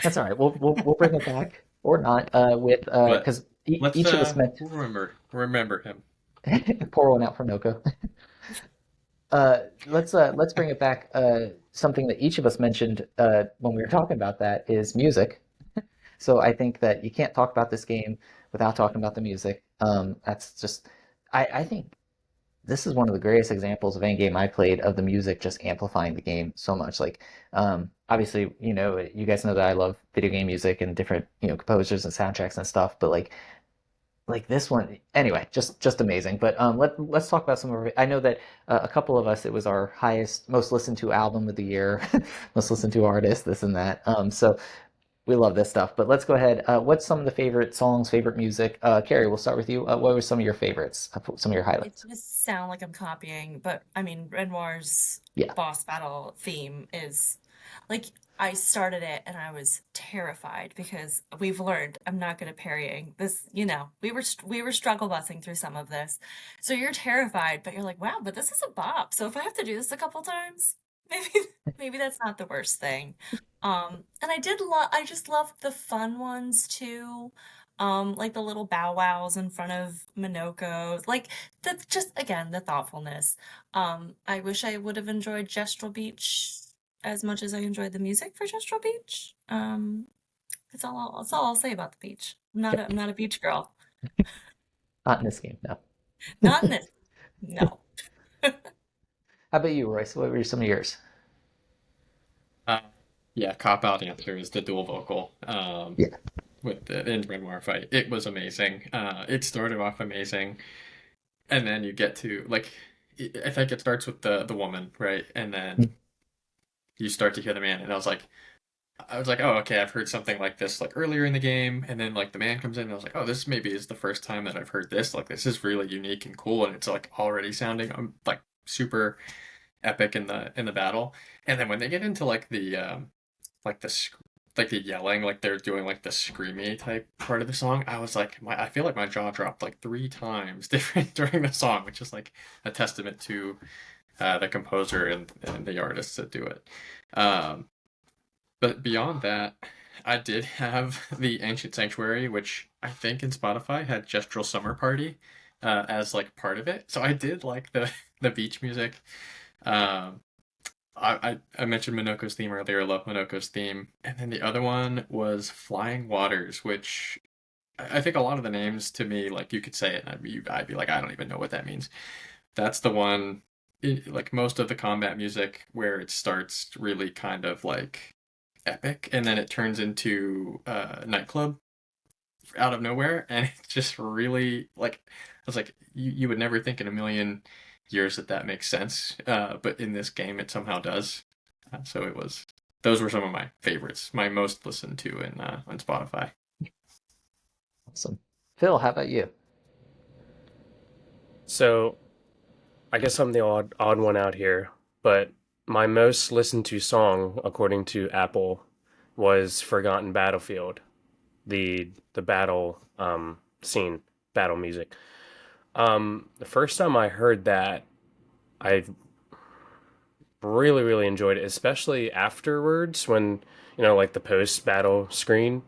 that's all right. We'll bring it back or not. With But because let's each of us meant remember him. pour one out for Noko. Let's bring it back. Something that each of us mentioned when we were talking about that is music. So I think that you can't talk about this game without talking about the music. That's just I think this is one of the greatest examples of any game I played of the music just amplifying the game so much. Like, obviously, you guys know that I love video game music and different, composers and soundtracks and stuff. But like this one, anyway, just amazing. But let's talk about some of it. I know that a couple of us, it was our highest, most listened to album of the year, most listened to artist, this and that. So We love this stuff. But let's go ahead. What's some of the favorite songs, favorite music? Carrie, we'll start with you. What were some of your favorites? Some of your It highlights? just sound like I'm copying, but I mean, Renoir's Yeah. boss battle theme is like I started it and I was terrified because we've learned I'm not good at parrying. This, we were struggle busing through some of this. So you're terrified, but you're like, wow, but this is a bop. So if I have to do this a couple times, maybe maybe that's not the worst thing. And I just love the fun ones too. Like the little bow wows in front of Minoko's, like that's just again the thoughtfulness. I wish I would have enjoyed Gestural Beach as much as I enjoyed the music for Gestural Beach. That's all I'll say about the beach. I'm not a beach girl. Not in this game, no. Not in this. No. How about you, Royce? What were some of yours? Uh, yeah, cop out answer is the dual vocal. Yeah. With the in Renoir fight, it was amazing. It started off amazing, and then you get to like, I think it starts with the woman, right, and then you start to hear the man, and I was like, oh, okay, I've heard something like this like earlier in the game, and then like the man comes in, and I was like, oh, this maybe is the first time that I've heard this. Like, this is really unique and cool, and it's like already sounding like super epic in the battle. And then when they get into like like the yelling, like they're doing like the screamy type part of the song, I was like, I feel like my jaw dropped like three times different during the song, which is like a testament to the composer and the artists that do it. Um, but beyond that, I did have the Ancient Sanctuary, which I think in Spotify had Gestural Summer Party as like part of it. So I did like the beach music. Um, I mentioned Minoko's theme earlier. I love Minoko's theme, and then the other one was Flying Waters, which I think a lot of the names to me, like you could say it, and I'd be like, I don't even know what that means. That's the one, like most of the combat music, where it starts really kind of like epic, and then it turns into nightclub out of nowhere, and it's just really like I was like, you would never think in a million years that that makes sense, but in this game it somehow does. So it was those were some of my favorites, my most listened to in on Spotify. Awesome. Phil, how about you? So I guess I'm the odd one out here, but my most listened to song, according to Apple, was Forgotten Battlefield, the battle scene, battle music. The first time I heard that, I really enjoyed it, especially afterwards when, like the post battle screen,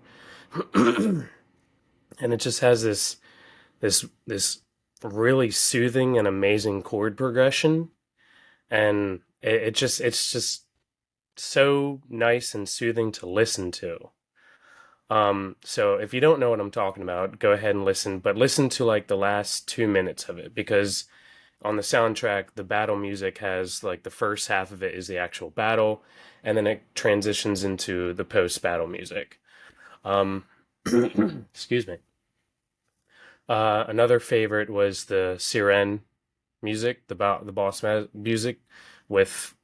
and it just has this really soothing and amazing chord progression, and it's just so nice and soothing to listen to. So if you don't know what I'm talking about, go ahead and listen, but listen to like the last 2 minutes of it, because on the soundtrack, the battle music has like the first half of it is the actual battle, and then it transitions into the post battle music. Um, excuse me. Another favorite was the Siren music, the music, with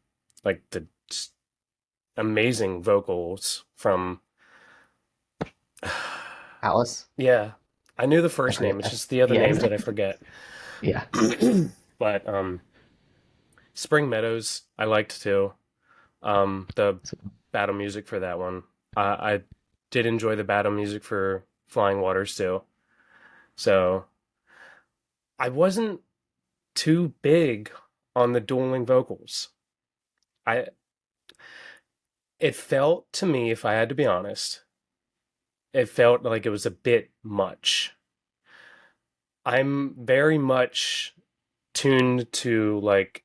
like the amazing vocals from. Alice? Yeah, I knew the I first forget. name. It's just the other Yeah, names that I exactly. forget. Yeah. But Spring Meadows, I liked too. The So, battle music for that one. I did enjoy the battle music for Flying Waters too. So I wasn't too big on the dueling vocals. I It felt to me, if I had to be honest, it felt like it was a bit much. I'm very much tuned to like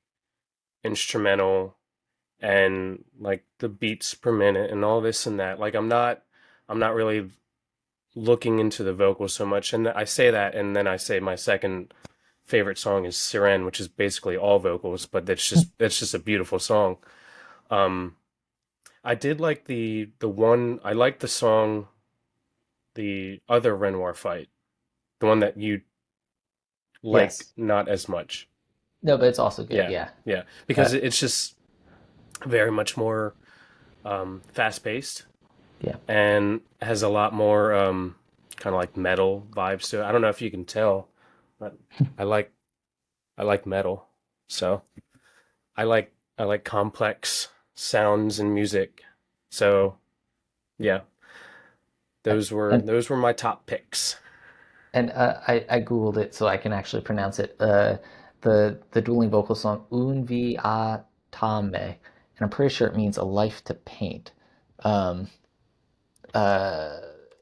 instrumental and like the beats per minute and all this and that. Like I'm not really looking into the vocals so much. And I say that, and then I say my second favorite song is Siren, which is basically all vocals, but that's just a beautiful song. Um, I did like the one. I liked the song, the other Renoir fight, the one that you like yes. not as much. No, but it's also good. Yeah, Yeah. yeah, Uh, because it's just very much more fast paced. Yeah. and has a lot more kind of like metal vibes to it. I don't know if you can tell, but I like I like metal. So I like complex sounds and music. So yeah, And those were my top picks. I googled it so I can actually pronounce it. The dueling vocal song Un Vi A Tame, and I'm pretty sure it means a life to paint. Um, uh,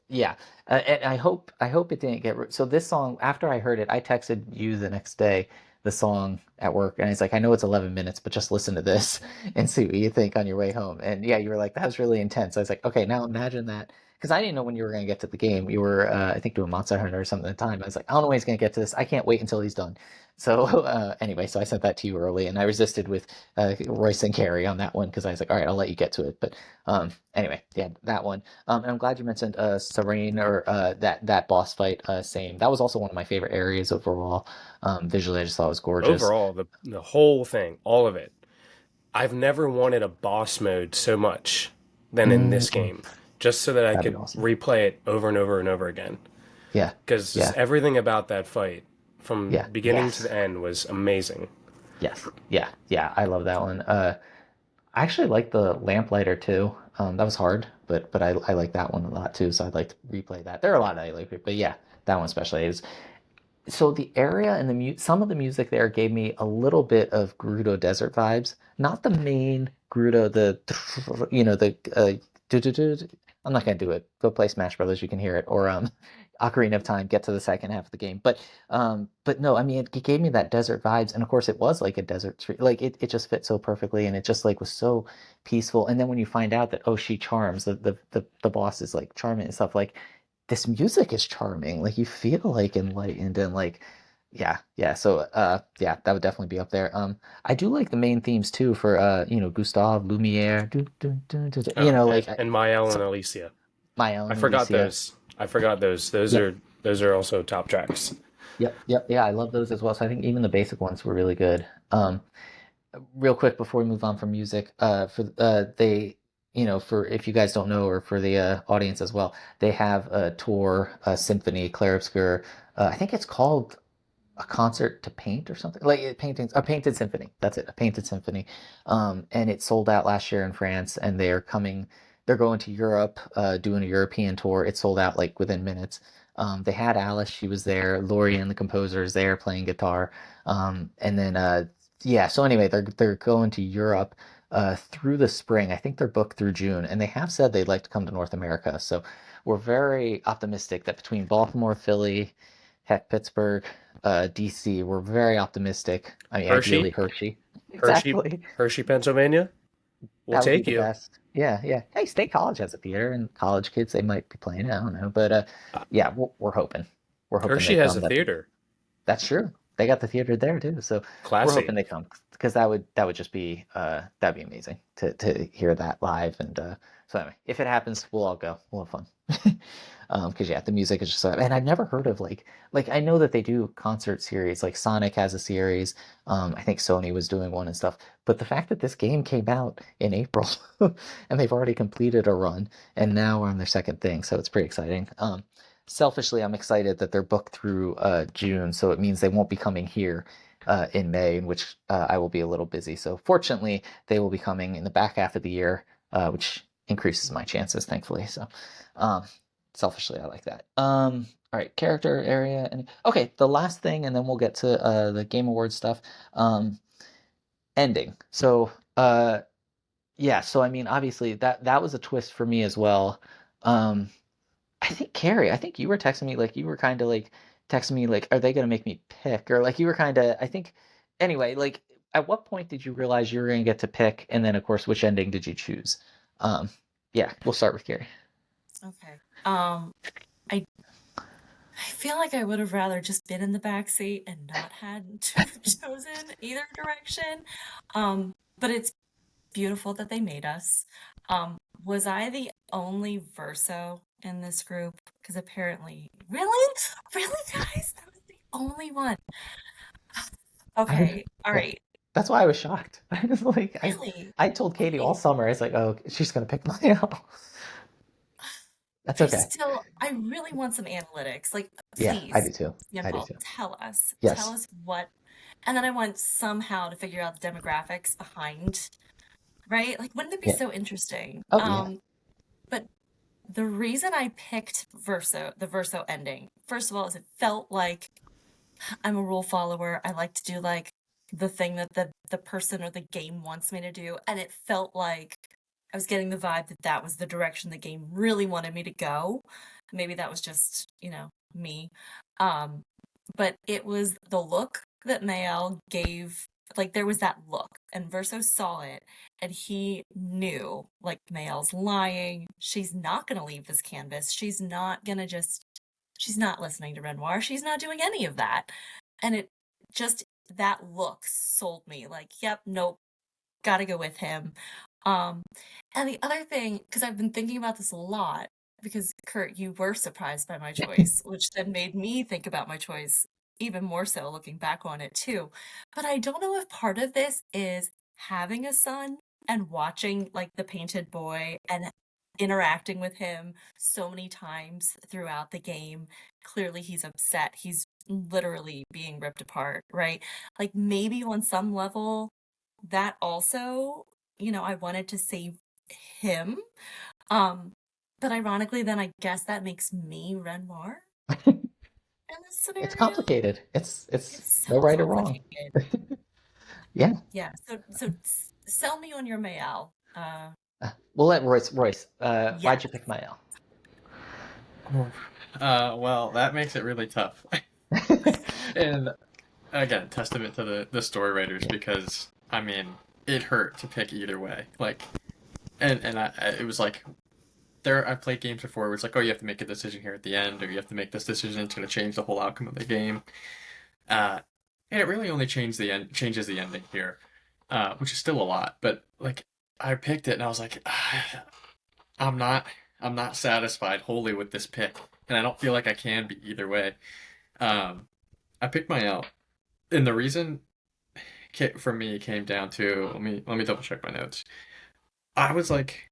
yeah, and I hope it didn't get so this song after I heard it, I texted you the next day the song at work, and it's like I know it's 11 minutes, but just listen to this and see what you think on your way home. And yeah, you were like that was really intense. I was like, okay, now imagine that because I didn't know when you were going to get to the game. You were I think doing Monster Hunter or something at the time. I was like, I don't know when he's going to get to this. I can't wait until he's done. So anyway, so I sent that to you early, and I resisted with Royce and Keri on that one because I was like, all right, I'll let you get to it. But anyway, yeah, that one. And I'm glad you mentioned Serene or that boss fight. Same. That was also one of my favorite areas overall. Visually, I just thought it was gorgeous. Overall, the whole thing, all of it. I've never wanted a boss mode so much than in this Mm, game, just so that I that'd be could awesome. replay it over and over and over again. Yeah, Because just yeah, everything about that fight, from yeah. beginning to Yes, the end, was amazing. yes, yeah, yeah. I love that one. I actually like the Lamplighter too. That was hard, but I like that one a lot too. So I'd like to replay that. There are a lot that I like, but yeah, that one especially is. So the area and some of the music there gave me a little bit of Gerudo Desert vibes. Not the main Gerudo, the the I'm not gonna do it. Go play Smash Brothers, you can hear it, or Ocarina of Time. Get to the second half of the game, but no, I mean it gave me that desert vibes, and of course it was like a desert street. Like it just fit so perfectly, and it just like was so peaceful. And then when you find out that oh she charms the boss is like charming and stuff like this music is charming. Like you feel like enlightened and like yeah. So yeah, that would definitely be up there. I do like the main themes too for Gustave Lumiere, like And Mael and so, Alicia. my I own forgot Alicia. those. I forgot those. Yep. Those are also top tracks. Yep. Yeah, I love those as well. So I think even the basic ones were really good. Real quick before we move on from music, for they, for if you guys don't know, or for the audience as well, they have a tour, a symphony, Clair Obscur. I think it's called a concert to paint or something like paintings, a painted symphony. That's it, a painted symphony. And it sold out last year in France, and they're coming. They're going to Europe, doing a European tour. It sold out like within minutes. They had Alice, she was there. Lorian, the composer, is there playing guitar. And then yeah. So anyway, they're going to Europe through the spring. I think they're booked through June, and they have said they'd like to come to North America. So we're very optimistic that between Baltimore, Philly, heck, Pittsburgh, DC, we're very optimistic. I mean, ideally Hershey, Hershey. Hershey, Exactly. Hershey, Pennsylvania. We'll That would be take the you. best. Yeah, yeah. Hey, State College has a theater, and college kids they might be playing it. I don't know, but Uh, yeah, we're hoping. We're hoping Hershey they has come. a theater. That's true. They got the theater there too, so we're hoping Classy. they come because that would just be that'd be amazing to hear that live. And so anyway, if it happens, we'll all go. We'll have fun. Because yeah, the music is just so, and I've never heard of like I know that they do concert series, like Sonic has a series. I think Sony was doing one and stuff. But the fact that this game came out in April and they've already completed a run and now we're on their second thing, so it's pretty exciting. Selfishly, I'm excited that they're booked through June, so it means they won't be coming here in May, in which I will be a little busy. So fortunately, they will be coming in the back half of the year, which increases my chances, thankfully. So um, selfishly, I like that. All right, character area, and okay, the last thing, and then we'll get to the Game Awards stuff. Um, Ending. So yeah, so I mean, obviously that was a twist for me as well. Um, I think Carrie, I think you were texting me like you were kind of like texting me like, are they gonna make me pick? Or like you were kind of, I think. Anyway, like at what point did you realize you were gonna get to pick? And then of course, which ending did you choose? Um, yeah, we'll start with Carrie. Okay. I I feel like I would have rather just been in the back seat and not had to have chosen either direction. But it's beautiful that they made us. Was I the only verso in this group? Because apparently, really, really, guys, that was the only one. I was, Okay, all yeah, right, that's why I was shocked. I was like, really, I told Katie all okay. summer, I was like, oh, she's gonna pick Lyle. That's okay. I really want some analytics. Like, Yeah, I do please, too. I do Simple, too. tell us. Tell Yes. us what. And then I want somehow to figure out the demographics behind, right? Like, wouldn't it be Yeah. so interesting? Oh yeah. But the reason I picked the Verso ending, first of all, is it felt like I'm a rule follower. I like to do like the thing that the person or the game wants me to do, and it felt like I was getting the vibe that that was the direction the game really wanted me to go. Maybe that was just, me. Um, but it was the look that Mael gave. Like there was that look, and Verso saw it, and he knew like Mael's lying. She's not gonna leave this canvas. She's not listening to Renoir. She's not doing any of that. And it just, that look sold me like, yep, nope, gotta go with him. Um, and the other thing, because I've been thinking about this a lot, because Kurt, you were surprised by my choice, which then made me think about my choice even more so looking back on it too. But I don't know if part of this is having a son and watching like the painted boy and interacting with him so many times throughout the game. Clearly he's upset. He's literally being ripped apart, right? Like maybe on some level that also, I wanted to save him. Um, but ironically, then I guess that makes me Renoir in this It's scenario. complicated. It's It's no so right or wrong. complicated. Yeah. Yeah. So sell me on your Mayal. We'll let Royce. Yeah. Why'd you pick Mael? Well, that makes it really tough. And again, testament to the story writers, Yeah. because I mean, it hurt to pick either way. Like, and it was like I've played games before where it's like, oh, you have to make a decision here at the end, or you have to make this decision. It's going to change the whole outcome of the game. Uh, and it really only changes the ending here, which is still a lot. But like, I picked it and I was like, I'm not I'm not satisfied wholly with this pick, and I don't feel like I can be either way. Um, I picked my L, and the reason for me came down to, let me double check my notes. I was like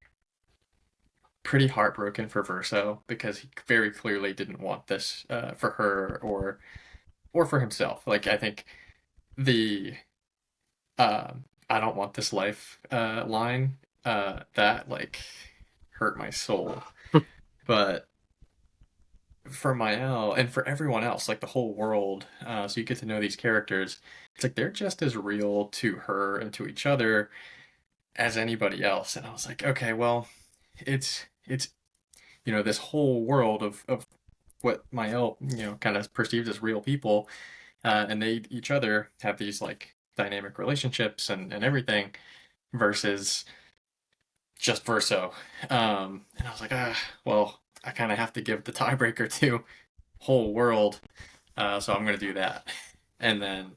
pretty heartbroken for Verso because he very clearly didn't want this for her or for himself. Like I think the uh, "I don't want this life" line that like hurt my soul. But for Mael and for everyone else, like the whole world, so you get to know these characters. It's like they're just as real to her and to each other as anybody else. And I was like, okay, well, it's this whole world of what Mael kind of perceived as real people, and they each other have these like dynamic relationships and everything versus just Verso. And I was like, well, I kind of have to give the tiebreaker to whole world, so I'm gonna do that. And then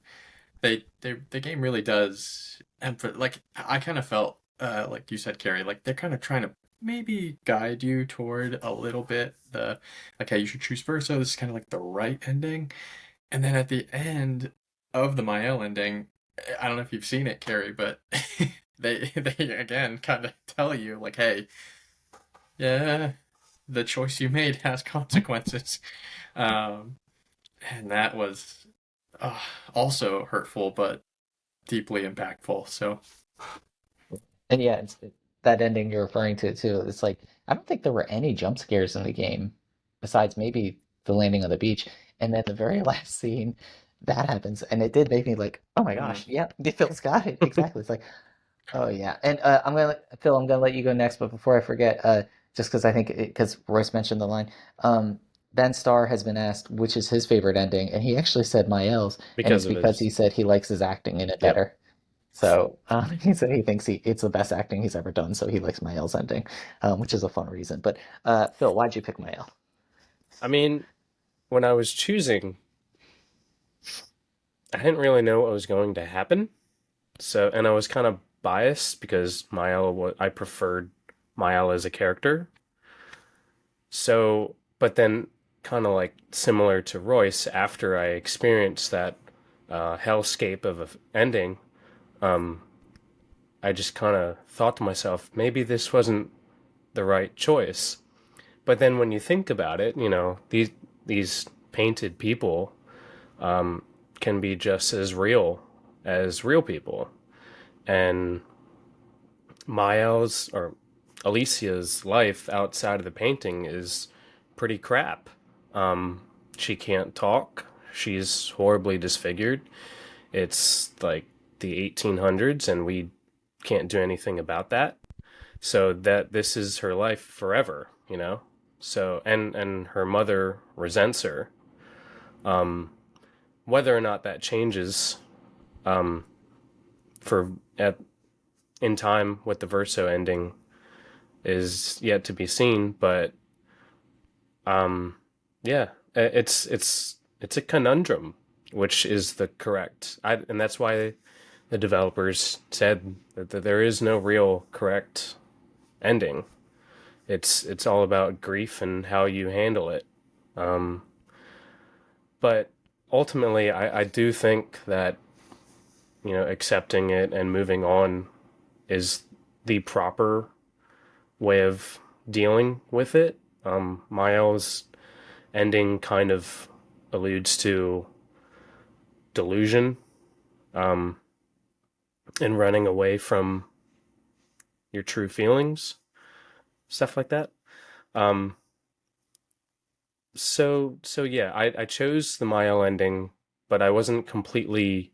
the game really does, and for like I kind of felt like you said, Carrie, like they're kind of trying to maybe guide you toward a little bit the okay, you should choose Verso. This is kind of like the right ending, and then at the end of the Mael ending, I don't know if you've seen it, Carrie, but they again kind of tell you like, hey, yeah, the choice you made has consequences. Um, and that was uh, also hurtful, but deeply impactful. So, And yeah, that ending you're referring to too. It's like I don't think there were any jump scares in the game, besides maybe the landing on the beach, and then the very last scene that happens, and it did make me like, oh my mm, gosh, yeah, Phil's got it exactly. It's like, oh yeah, and Phil, I'm gonna let you go next, but before I forget, just because I think because Royce mentioned the line, Ben Starr has been asked which is his favorite ending, and he actually said Mael's, and it's Because of because he his, said he likes his acting in it yep. better. So he said he thinks it's the best acting he's ever done, so he likes Mael's ending, which is a fun reason. But Phil, why'd you pick Mael? I mean, when I was choosing, I didn't really know what was going to happen. So, and I was kind of biased because I preferred Mael as a character. So, but then kind of like similar to Royce, after I experienced that hellscape of an ending, um, I just kind of thought to myself, maybe this wasn't the right choice. But then when you think about it, you know, these painted people can be just as real people. And Mael's or Alicia's life outside of the painting is pretty crap. She can't talk. She's horribly disfigured. It's like the 1800s, and we can't do anything about that. So that this is her life forever, you know. So and her mother resents her. Whether or not that changes for at in time with the Verso ending is yet to be seen. But yeah, it's a conundrum, which is the correct. And that's why the developers said that there is no real correct ending. It's all about grief and how you handle it. But ultimately, I do think that, you know, accepting it and moving on is the proper way of dealing with it. Miles' ending kind of alludes to delusion, and running away from your true feelings, stuff like that. Um, so yeah, I chose the Mael ending, but I wasn't completely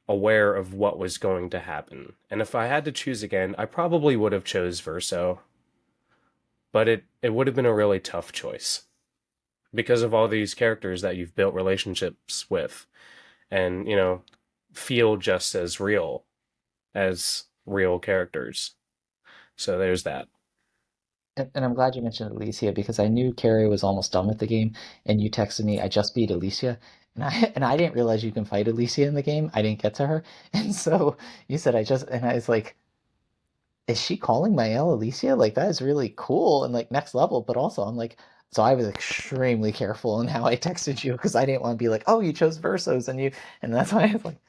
aware of what was going to happen. And if I had to choose again, I probably would have chose Verso, but it would have been a really tough choice because of all these characters that you've built relationships with and, you know, feel just as real characters. So there's that. And I'm glad you mentioned Alicia because I knew Carrie was almost done with the game, and you texted me, I just beat Alicia. And I didn't realize you can fight Alicia in the game. I didn't get to her. And so you said and I was like, is she calling Mael Alicia? Like that is really cool and like next level, but also I'm like, so I was extremely careful in how I texted you because I didn't want to be like, oh, you chose Versos and that's why I was like,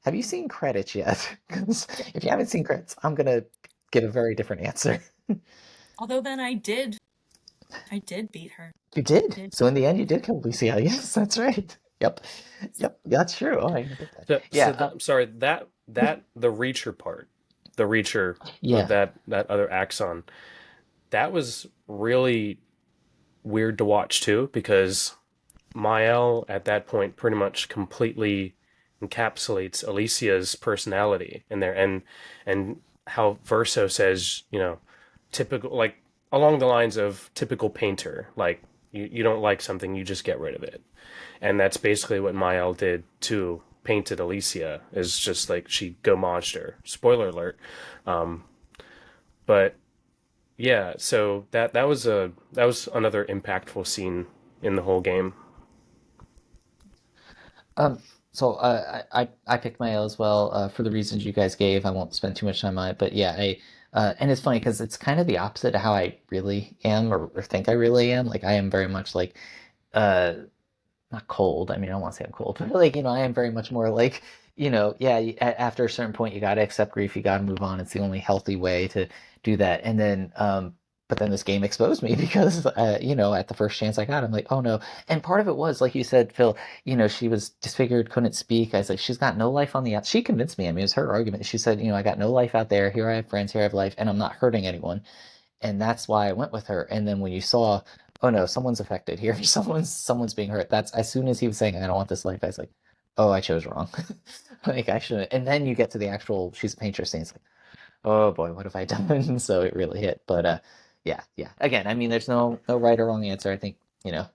have you seen credits yet? Because if you haven't seen credits, I'm gonna give a very different answer. Although then I did beat her. You I did. did. So in the end, you did kill Lucia. Yes, that's right. Yep. Yep. That's true. Oh, I get that. Yeah. I'm sorry, that the Reacher part, the Reacher with Yeah. that other axon, that was really weird to watch too because Mael at that point pretty much completely encapsulates Alicia's personality in there, and how Verso says, you know, typical, like along the lines of typical painter, like you don't like something, you just get rid of it. And that's basically what Mael did to painted Alicia, is just like she gomaged her. Spoiler alert. Um, but yeah, so that was another impactful scene in the whole game. Um, so I picked my L as well for the reasons you guys gave. I won't spend too much time on it, but yeah, and it's funny because it's kind of the opposite of how I really am or think I really am. Like I am very much like uh not cold. I mean, I don't want to say I'm cold, but like, I am very much more like, yeah, after a certain point, you got to accept grief. You got to move on. It's the only healthy way to do that. And then, but then this game exposed me because, at the first chance I got, I'm like, oh no. And part of it was, like you said, Phil, she was disfigured, couldn't speak. I was like, she's got no life on the out. She convinced me. I mean, it was her argument. She said, I got no life out there. Here I have friends. Here I have life, and I'm not hurting anyone, and that's why I went with her. And then when you saw, oh no, someone's affected here, someone's being hurt. That's as soon as he was saying, I don't want this life, I was like, oh, I chose wrong. Like I shouldn't. And then you get to the actual she's a painter scene. It's like, oh boy, what have I done? So it really hit. But yeah, yeah. Again, I mean, there's no right or wrong answer. I think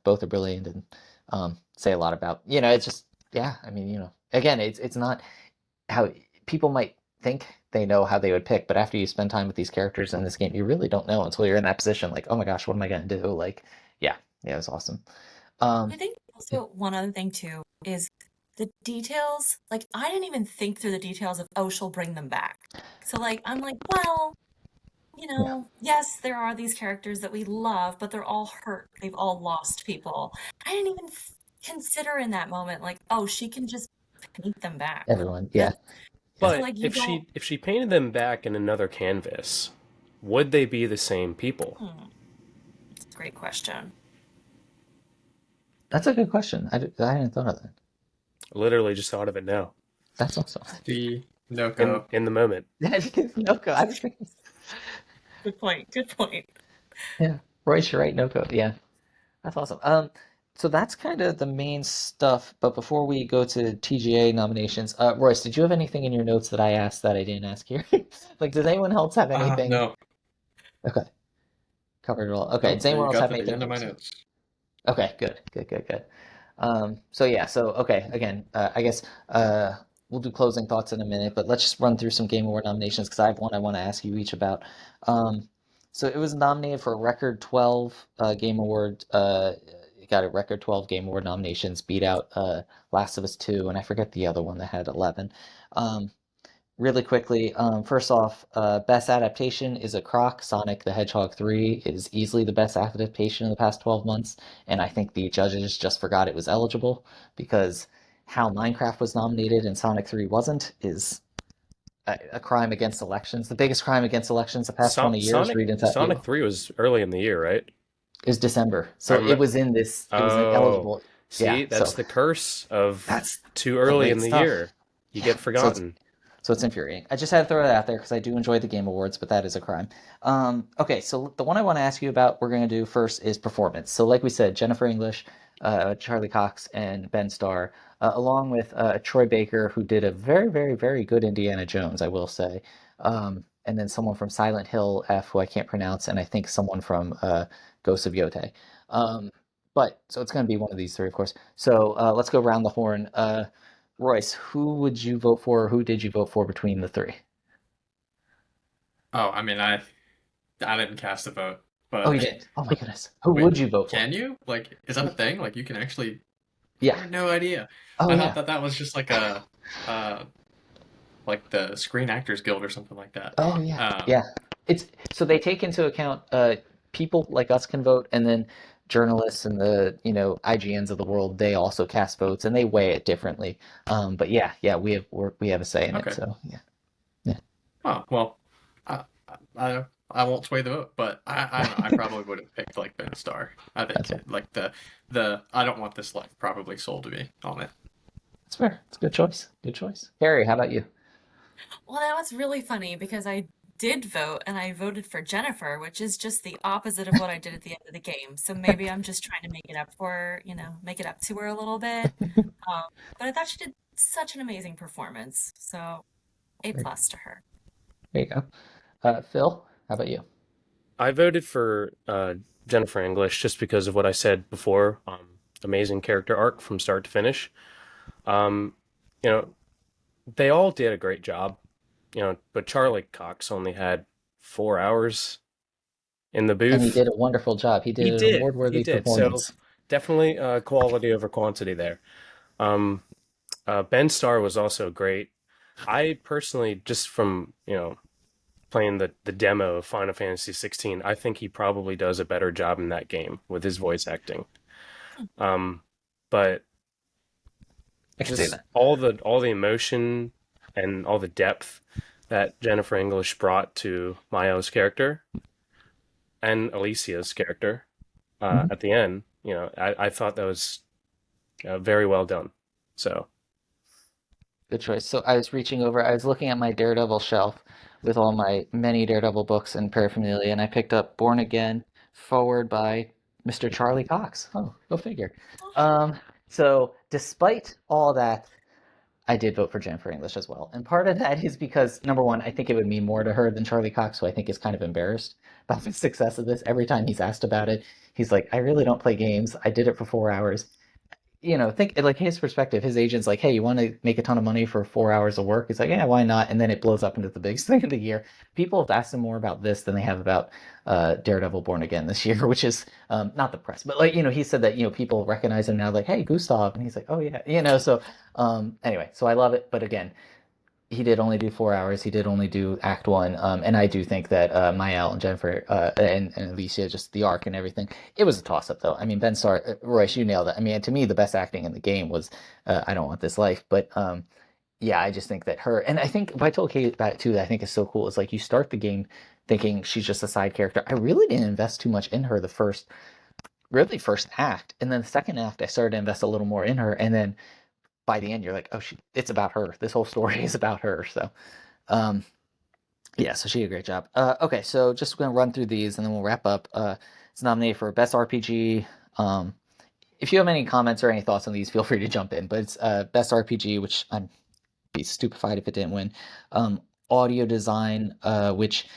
both are brilliant and say a lot about it's just yeah. I mean again, it's not how people might think they know how they would pick, but after you spend time with these characters in this game, you really don't know until you're in that position. Like, oh my gosh, what am I gonna do? Like, yeah, yeah, it was awesome. I Um, think yeah, also one other thing too is the details. Like I didn't even think through the details of, oh, she'll bring them back. So like I'm like, well, yeah, yes, there are these characters that we love, but they're all hurt. They've all lost people. I didn't even consider in that moment, like, oh, she can just paint them back. everyone, That yeah, yeah. so But like you don't. if she painted them back in another canvas, would they be the same people? Hmm, great question. That's a good question. I hadn't thought of that. Literally just thought of it now. That's awesome. The In Noko. the moment. Yeah, Noko. I was thinking, Good point. Good point. yeah, Royce, you're right. Noko. Yeah, that's awesome. So that's kind of the main stuff. But before we go to TGA nominations, Royce, did you have anything in your notes that I asked that I didn't ask here? Like, does anyone else have anything? No, Okay, covered it all. Okay, nope. does anyone You else got have to the anything end of my else? notes. Okay, good, good, good, good. So yeah, so okay, again, I guess we'll do closing thoughts in a minute, but let's just run through some Game Award nominations because I have one I want to ask you each about. Um, so it was nominated for a record 12 Game Award. It got a record 12 Game Award nominations, beat out Last of Us 2, and I forget the other one that had 11. Um, Really quickly, first off, best adaptation is a crock. Sonic the Hedgehog 3 is easily the best adaptation in the past 12 months, and I think the judges just forgot it was eligible because how Minecraft was nominated and Sonic 3 wasn't is a crime against elections. The biggest crime against elections the past 20 years, read into that Sonic view, 3 was early in the year, right? is December. I So it remember. was in this, it was Oh, eligible. Yeah, see, that's so the curse of that's too the early late in the stuff. year. You Yeah, get forgotten. so it's infuriating. I just had to throw that out there because I do enjoy the Game Awards, but that is a crime. Okay, so the one I want to ask you about, we're going to do first is performance. So, like we said, Jennifer English, Charlie Cox, and Ben Starr, along with Troy Baker, who did a very, very, very good Indiana Jones, I will say. And then someone from Silent Hill F, who I can't pronounce, and I think someone from Ghosts of Yote. Um, but so it's going to be one of these three, of course. So let's go round the horn. Royce, who would you vote for, or who did you vote for between the three? Oh, I mean, I didn't cast a vote, Oh, but you did. Oh my goodness. Who wait, would you vote for? can you? Like, is that a thing? Like, you can actually? I Yeah. had no idea. Oh I thought yeah. that that was just like uh, like the Screen Actors Guild or something like that. Oh yeah. Um, Yeah. It's so they take into account people like us can vote, and then journalists and the IGNs of the world, they also cast votes and they weigh it differently. But yeah, yeah, we have a say in it. okay. So yeah. Yeah. Oh, well, I, I won't sway the vote, but I don't know. I probably would have picked like Ben Starr. I think That's fair. like the I don't want this life probably sold to me on it. That's fair. It's a good choice. Good choice. Harry, how about you? Well, now it's really funny because I did vote and I voted for Jennifer, which is just the opposite of what I did at the end of the game. So maybe I'm just trying to make it up for, make it up to her a little bit. Um, but I thought she did such an amazing performance. So A There plus to her. you go. Phil, how about you? I voted for Jennifer English just because of what I said before. Amazing character arc from start to finish. Um, you know, they all did a great job, but Charlie Cox only had 4 hours in the And he booth. did a wonderful job. He He did an did. He award-worthy did. So performance. definitely quality over quantity there. Um, Ben Starr was also great. I personally, just from, playing the demo of Final Fantasy 16, I think he probably does a better job in that game with his voice acting. Um, but I can say just that. all the emotion and all the depth that Jennifer English brought to Mayo's character and Alicia's character Mhm. at the end, I thought that was very well done. So, Good choice. So I was reaching over, I was looking at my Daredevil shelf with all my many Daredevil books and paraphernalia, and I picked up Born Again, forward by Mr. Charlie Cox. Oh, go figure. Um, so despite all that, I did vote for Jennifer English as well. And part of that is because, number one, I think it would mean more to her than Charlie Cox, who I think is kind of embarrassed about the success of this. Every time he's asked about it, he's like, I really don't play games. I did it for 4 hours. Think like his perspective. His agent's like, hey, you want to make a ton of money for 4 hours of work? He's like, yeah, why not? And then it blows up into the biggest thing of the year. People have asked him more about this than they have about Daredevil Born Again this year, which is not the press, but he said that people recognize him now, like, hey, Gustav, and he's like, oh yeah, So anyway, so I love it, but again, he did only do 4 hours. He did only do Act One, and I do think that Mael and Jennifer and Alicia, just the arc and everything, it was a toss up though. I mean, Ben Starr, Royce, you nailed it. I mean, to me, the best acting in the game was "I Don't Want This Life," but yeah, I just think that her, and I think what I told Kate about it too, that I think is so cool, is like you start the game thinking she's just a side character. I really didn't invest too much in her the really first act, and then the second act I started to invest a little more in her, and then by the end you're like, oh, it's about her. This whole story is about her. So, um, yeah, so she did a great job. Okay, so just gonna run through these and then we'll wrap up. It's nominated for Best RPG. Um, if you have any comments or any thoughts on these, feel free to jump in. But it's Best RPG, which I'd be stupefied if it didn't win. Audio design, which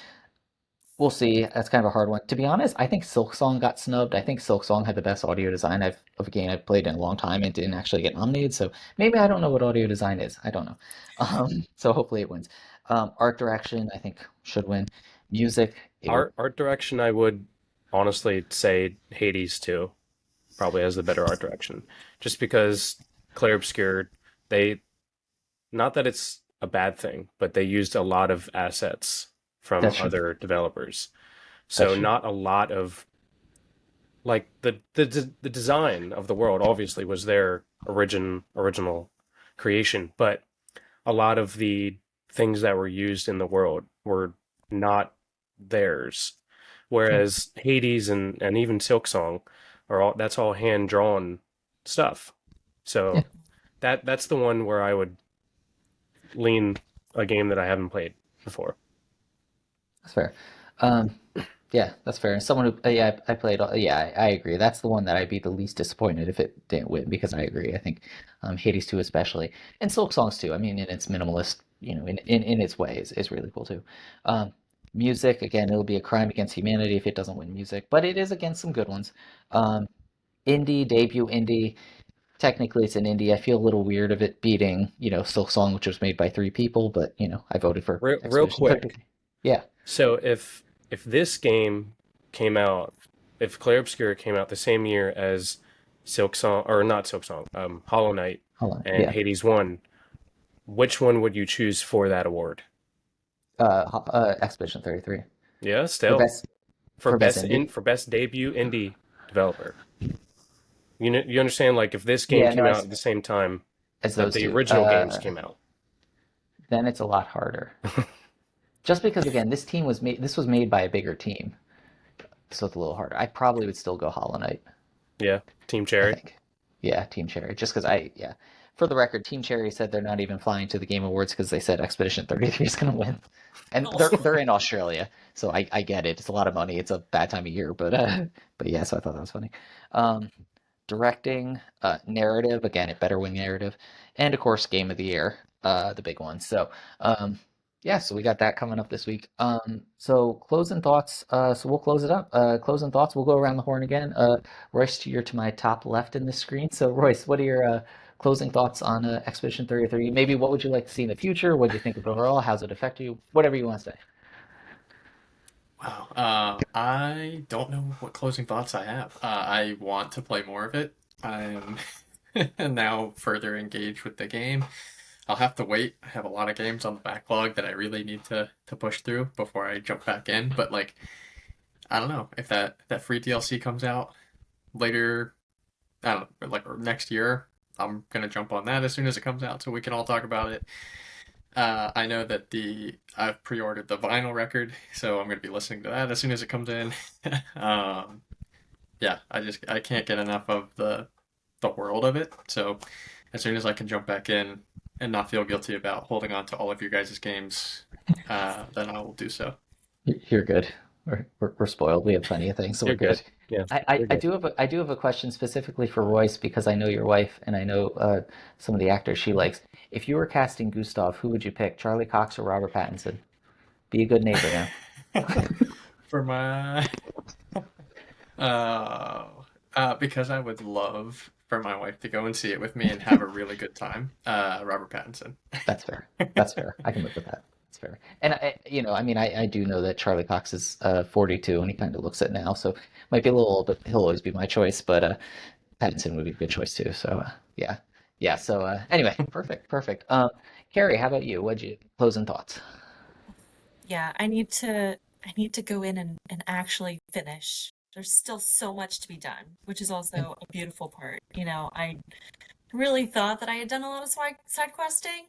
we'll see. That's kind of a hard one. To be honest, I think Silksong got snubbed. I think Silksong had the best audio design of a game I've played in a long time and didn't actually get nominated. So maybe I don't know what audio design is. I don't know. So hopefully it wins. Art direction, I think should win. Music, it would. Art direction, I would honestly say Hades too, probably has the better art direction. Just because Clair Obscur, they not that it's a bad thing, but they used a lot of assets from That's true. other developers. That's So true. not a lot of like the design of the world obviously was their original creation, but a lot of the things that were used in the world were not theirs. Yeah. Whereas Hades and even Silksong are all that's all hand drawn stuff. Yeah. So that's the one where I would lean a game that I haven't played before. That's fair. Um, yeah, that's fair. And someone who, yeah, I played. Yeah, I agree. That's the one that I'd be the least disappointed if it didn't win because I agree. I think Hades 2 especially, and Silk Songs too. I mean, in its minimalist, in its way, is really cool too. Um, music again, it'll be a crime against humanity if it doesn't win music, but it is against some good ones. Um, indie debut indie. Technically, it's an indie. I feel a little weird of it beating, Silk Song, which was made by three people, but I voted for Real Expedition quick, 33. Yeah. so if this game came out, if Clair Obscur came out the same year as Silk Song or not Silk Song, Hollow Knight Hold on. and Yeah. Hades 1, which one would you choose for that award? Expedition 33 Yeah, for still best for best indie. for best debut indie developer. You understand like if this game Yeah, no, came out at the same time as that those the two. original games came out. Then it's a lot harder. Just because again, this was made by a bigger team, so it's a little harder. I probably would still go Hollow Knight. Yeah, Team I Cherry. think. Yeah, Team Cherry. Just because yeah. For the record, Team Cherry said they're not even flying to the Game Awards because they said Expedition 33 is going to win, and they're in Australia, so I get it. It's a lot of money. It's a bad time of year, but yeah. So I thought that was funny. Um, directing, narrative. Again, it better win narrative, and of course, Game of the Year, the big one. So um, yeah, so we got that coming up this week. So closing thoughts. So we'll close it up. Closing thoughts. We'll go around the horn again. Royce, you're to my top left in this screen. So Royce, what are your closing thoughts on Expedition 33? Maybe what would you like to see in the future? What do you think of it overall? How's it affect you? Whatever you want to say. Wow. I don't know what closing thoughts I have. I want to play more of it. I'm now further engaged with the game. I'll have to wait. I have a lot of games on the backlog that I really need to push through before I jump back in. But like, I don't know if that free DLC comes out later. I don't know, like next year. I'm gonna jump on that as soon as it comes out, so we can all talk about it. I know that I've pre-ordered the vinyl record, so I'm gonna be listening to that as soon as it comes in. um, yeah, I can't get enough of the world of it. So as soon as I can jump back in and not feel guilty about holding on to all of your guys' games, then I will do so. You're good. We're spoiled. We have plenty of things, so we're You're good. good. Yeah, I you're good. I do have a question specifically for Royce because I know your wife and I know some of the actors she likes. If you were casting Gustav, who would you pick? Charlie Cox or Robert Pattinson? Be a good neighbor now. For my because I would love for my wife to go and see it with me and have a really good time. Robert Pattinson. That's fair. That's fair. I can live with that. That's fair. And I mean, I do know that Charlie Cox is 42 and he kind of looks it now, so might be a little old, but he'll always be my choice. But Pattinson would be a good choice too. So yeah, yeah. So anyway, perfect, perfect. Carrie, how about you? What'd you closing thoughts? Yeah, I need to go in and actually finish. There's still so much to be done, which is Yeah, also a beautiful part. I really thought that I had done a lot of side questing,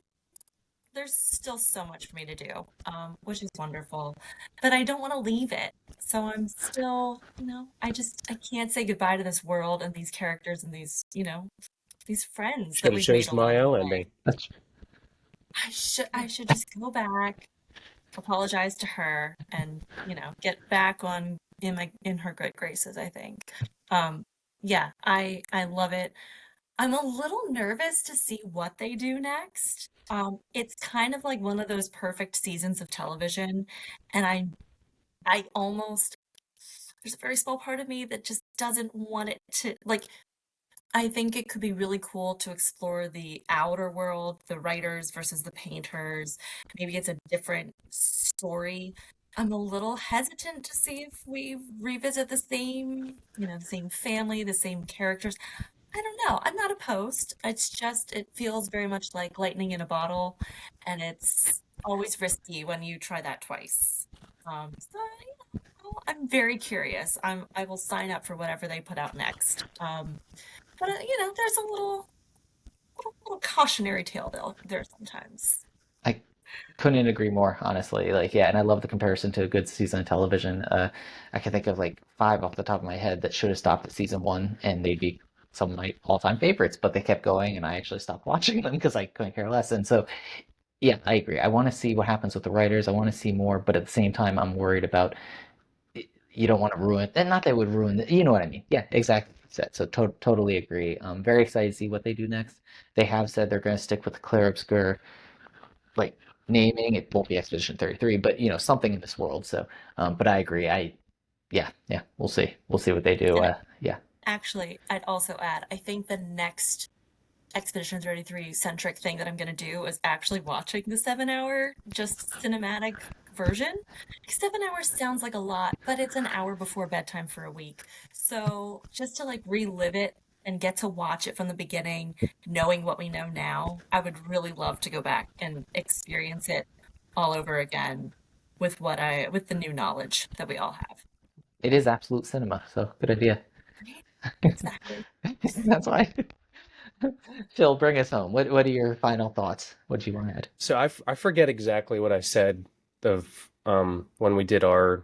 there's still so much for me to do, which is wonderful. But I don't want to leave it. So I'm still, I can't say goodbye to this world and these characters and these friends that Should have we've made chose along my the own way. ending. That's I should just go back, apologize to her, and get back on in her good graces, I think. Um, yeah, I love it. I'm a little nervous to see what they do next. It's kind of like one of those perfect seasons of television, and I almost there's a very small part of me that just doesn't want it to like I think it could be really cool to explore the outer world, the writers versus the painters. Maybe it's a different story. I'm a little hesitant to see if we revisit the same family, the same characters. I don't know. I'm not opposed. It's just, it feels very much like lightning in a bottle, and it's always risky when you try that twice. So, I'm very curious. I will sign up for whatever they put out next. But there's a little cautionary tale there sometimes. I couldn't agree more, honestly. Like, yeah, and I love the comparison to a good season of television. I can think of like five off the top of my head that should have stopped at season one, and they'd be some of my all-time favorites, but they kept going, and I actually stopped watching them because I couldn't care less. And so, yeah, I agree. I want to see what happens with the writers. I want to see more, but at the same time, I'm worried about you don't want to ruin, and not that it would ruin you know what I mean. Yeah, exactly. So totally agree. I'm very excited to see what they do next. They have said they're going to stick with the Clair Obscur like naming. It won't be Expedition 33, but something in this world. So, but I agree. Yeah, we'll see. We'll see what they do. And Yeah, actually, I'd also add, I think the next Expedition 33 centric thing that I'm going to do is actually watching the 7 hour just cinematic version. 7 hours sounds like a lot, but it's an hour before bedtime for a week. So just to like relive it and get to watch it from the beginning, knowing what we know now, I would really love to go back and experience it all over again with the new knowledge that we all have. it is absolute cinema. So good idea. Right? Exactly. That's why. Phil, bring us home. What are your final thoughts? What do you want to add? So I forget exactly what I said of when we did our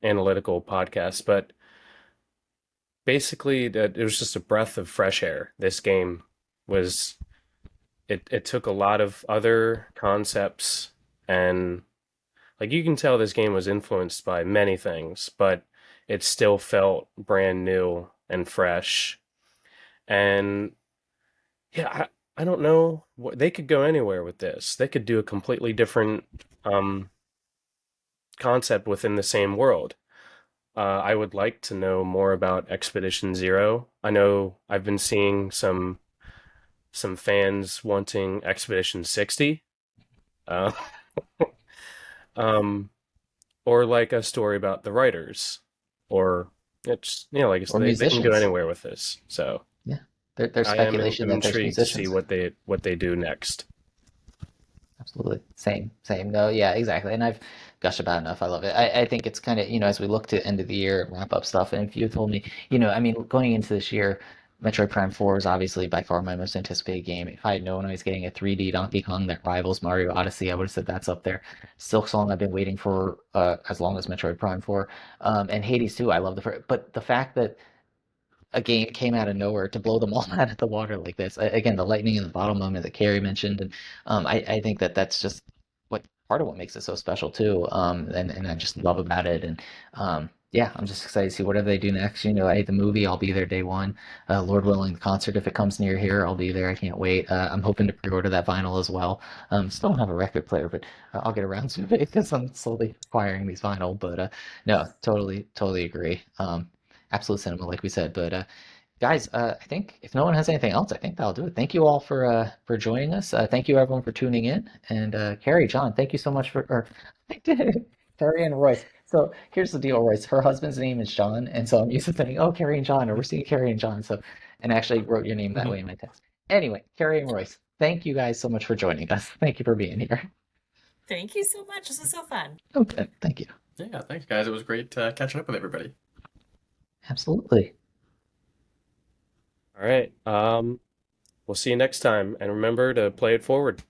analytical podcast, but basically that it was just a breath of fresh air. This game was it took a lot of other concepts, and like you can tell this game was influenced by many things, but it still felt brand new and fresh. And yeah, I don't know what they could go anywhere with this. They could do a completely different um concept within the same world. I would like to know more about Expedition Zero. I know I've been seeing some fans wanting Expedition 60, uh, um, or like a story about the writers, or it's like I Or said, they can go musicians? anywhere with this. So Yeah, there's I am speculation that there's intrigued to see musicians. what they do next. Absolutely. Same. No, yeah, exactly. And I've gushed about enough. I love it. I think it's kind of, as we look to end of the year, wrap up stuff. And if you told me, I mean, going into this year, Metroid Prime 4 is obviously by far my most anticipated game. If I had known I was getting a 3D Donkey Kong that rivals Mario Odyssey, I would have said that's up there. Silk Song I've been waiting for as long as Metroid Prime 4. And Hades 2, I love but the fact that a game came out of nowhere to blow them all out of the water like this. Again, the lightning in the bottle moment that Carrie mentioned, and I think that that's just what part of what makes it so special too. And I just love about it. And yeah, I'm just excited to see whatever they do next. The movie, I'll be there day one. Lord willing, the concert if it comes near here, I'll be there. I can't wait. I'm hoping to pre-order that vinyl as well. Still don't have a record player, but I'll get around to it because I'm slowly acquiring these vinyl. But no, totally agree. Absolute cinema, like we said. But guys, I think if no one has anything else, I think that'll do it. Thank you all for joining us. Thank you everyone for tuning in. And Carrie, John, thank you so much or Carrie and Royce. So here's the deal, Royce. Her husband's name is John, and so I'm used to thinking, oh, Carrie and John, or we're seeing Carrie and John. So, and I actually wrote your name that way in my text. Anyway, Carrie and Royce, thank you guys so much for joining us. Thank you for being here. Thank you so much. This was so fun. Okay, thank you. Yeah, thanks, guys. It was great catching up with everybody. Absolutely. All right. We'll see you next time, and remember to play it forward.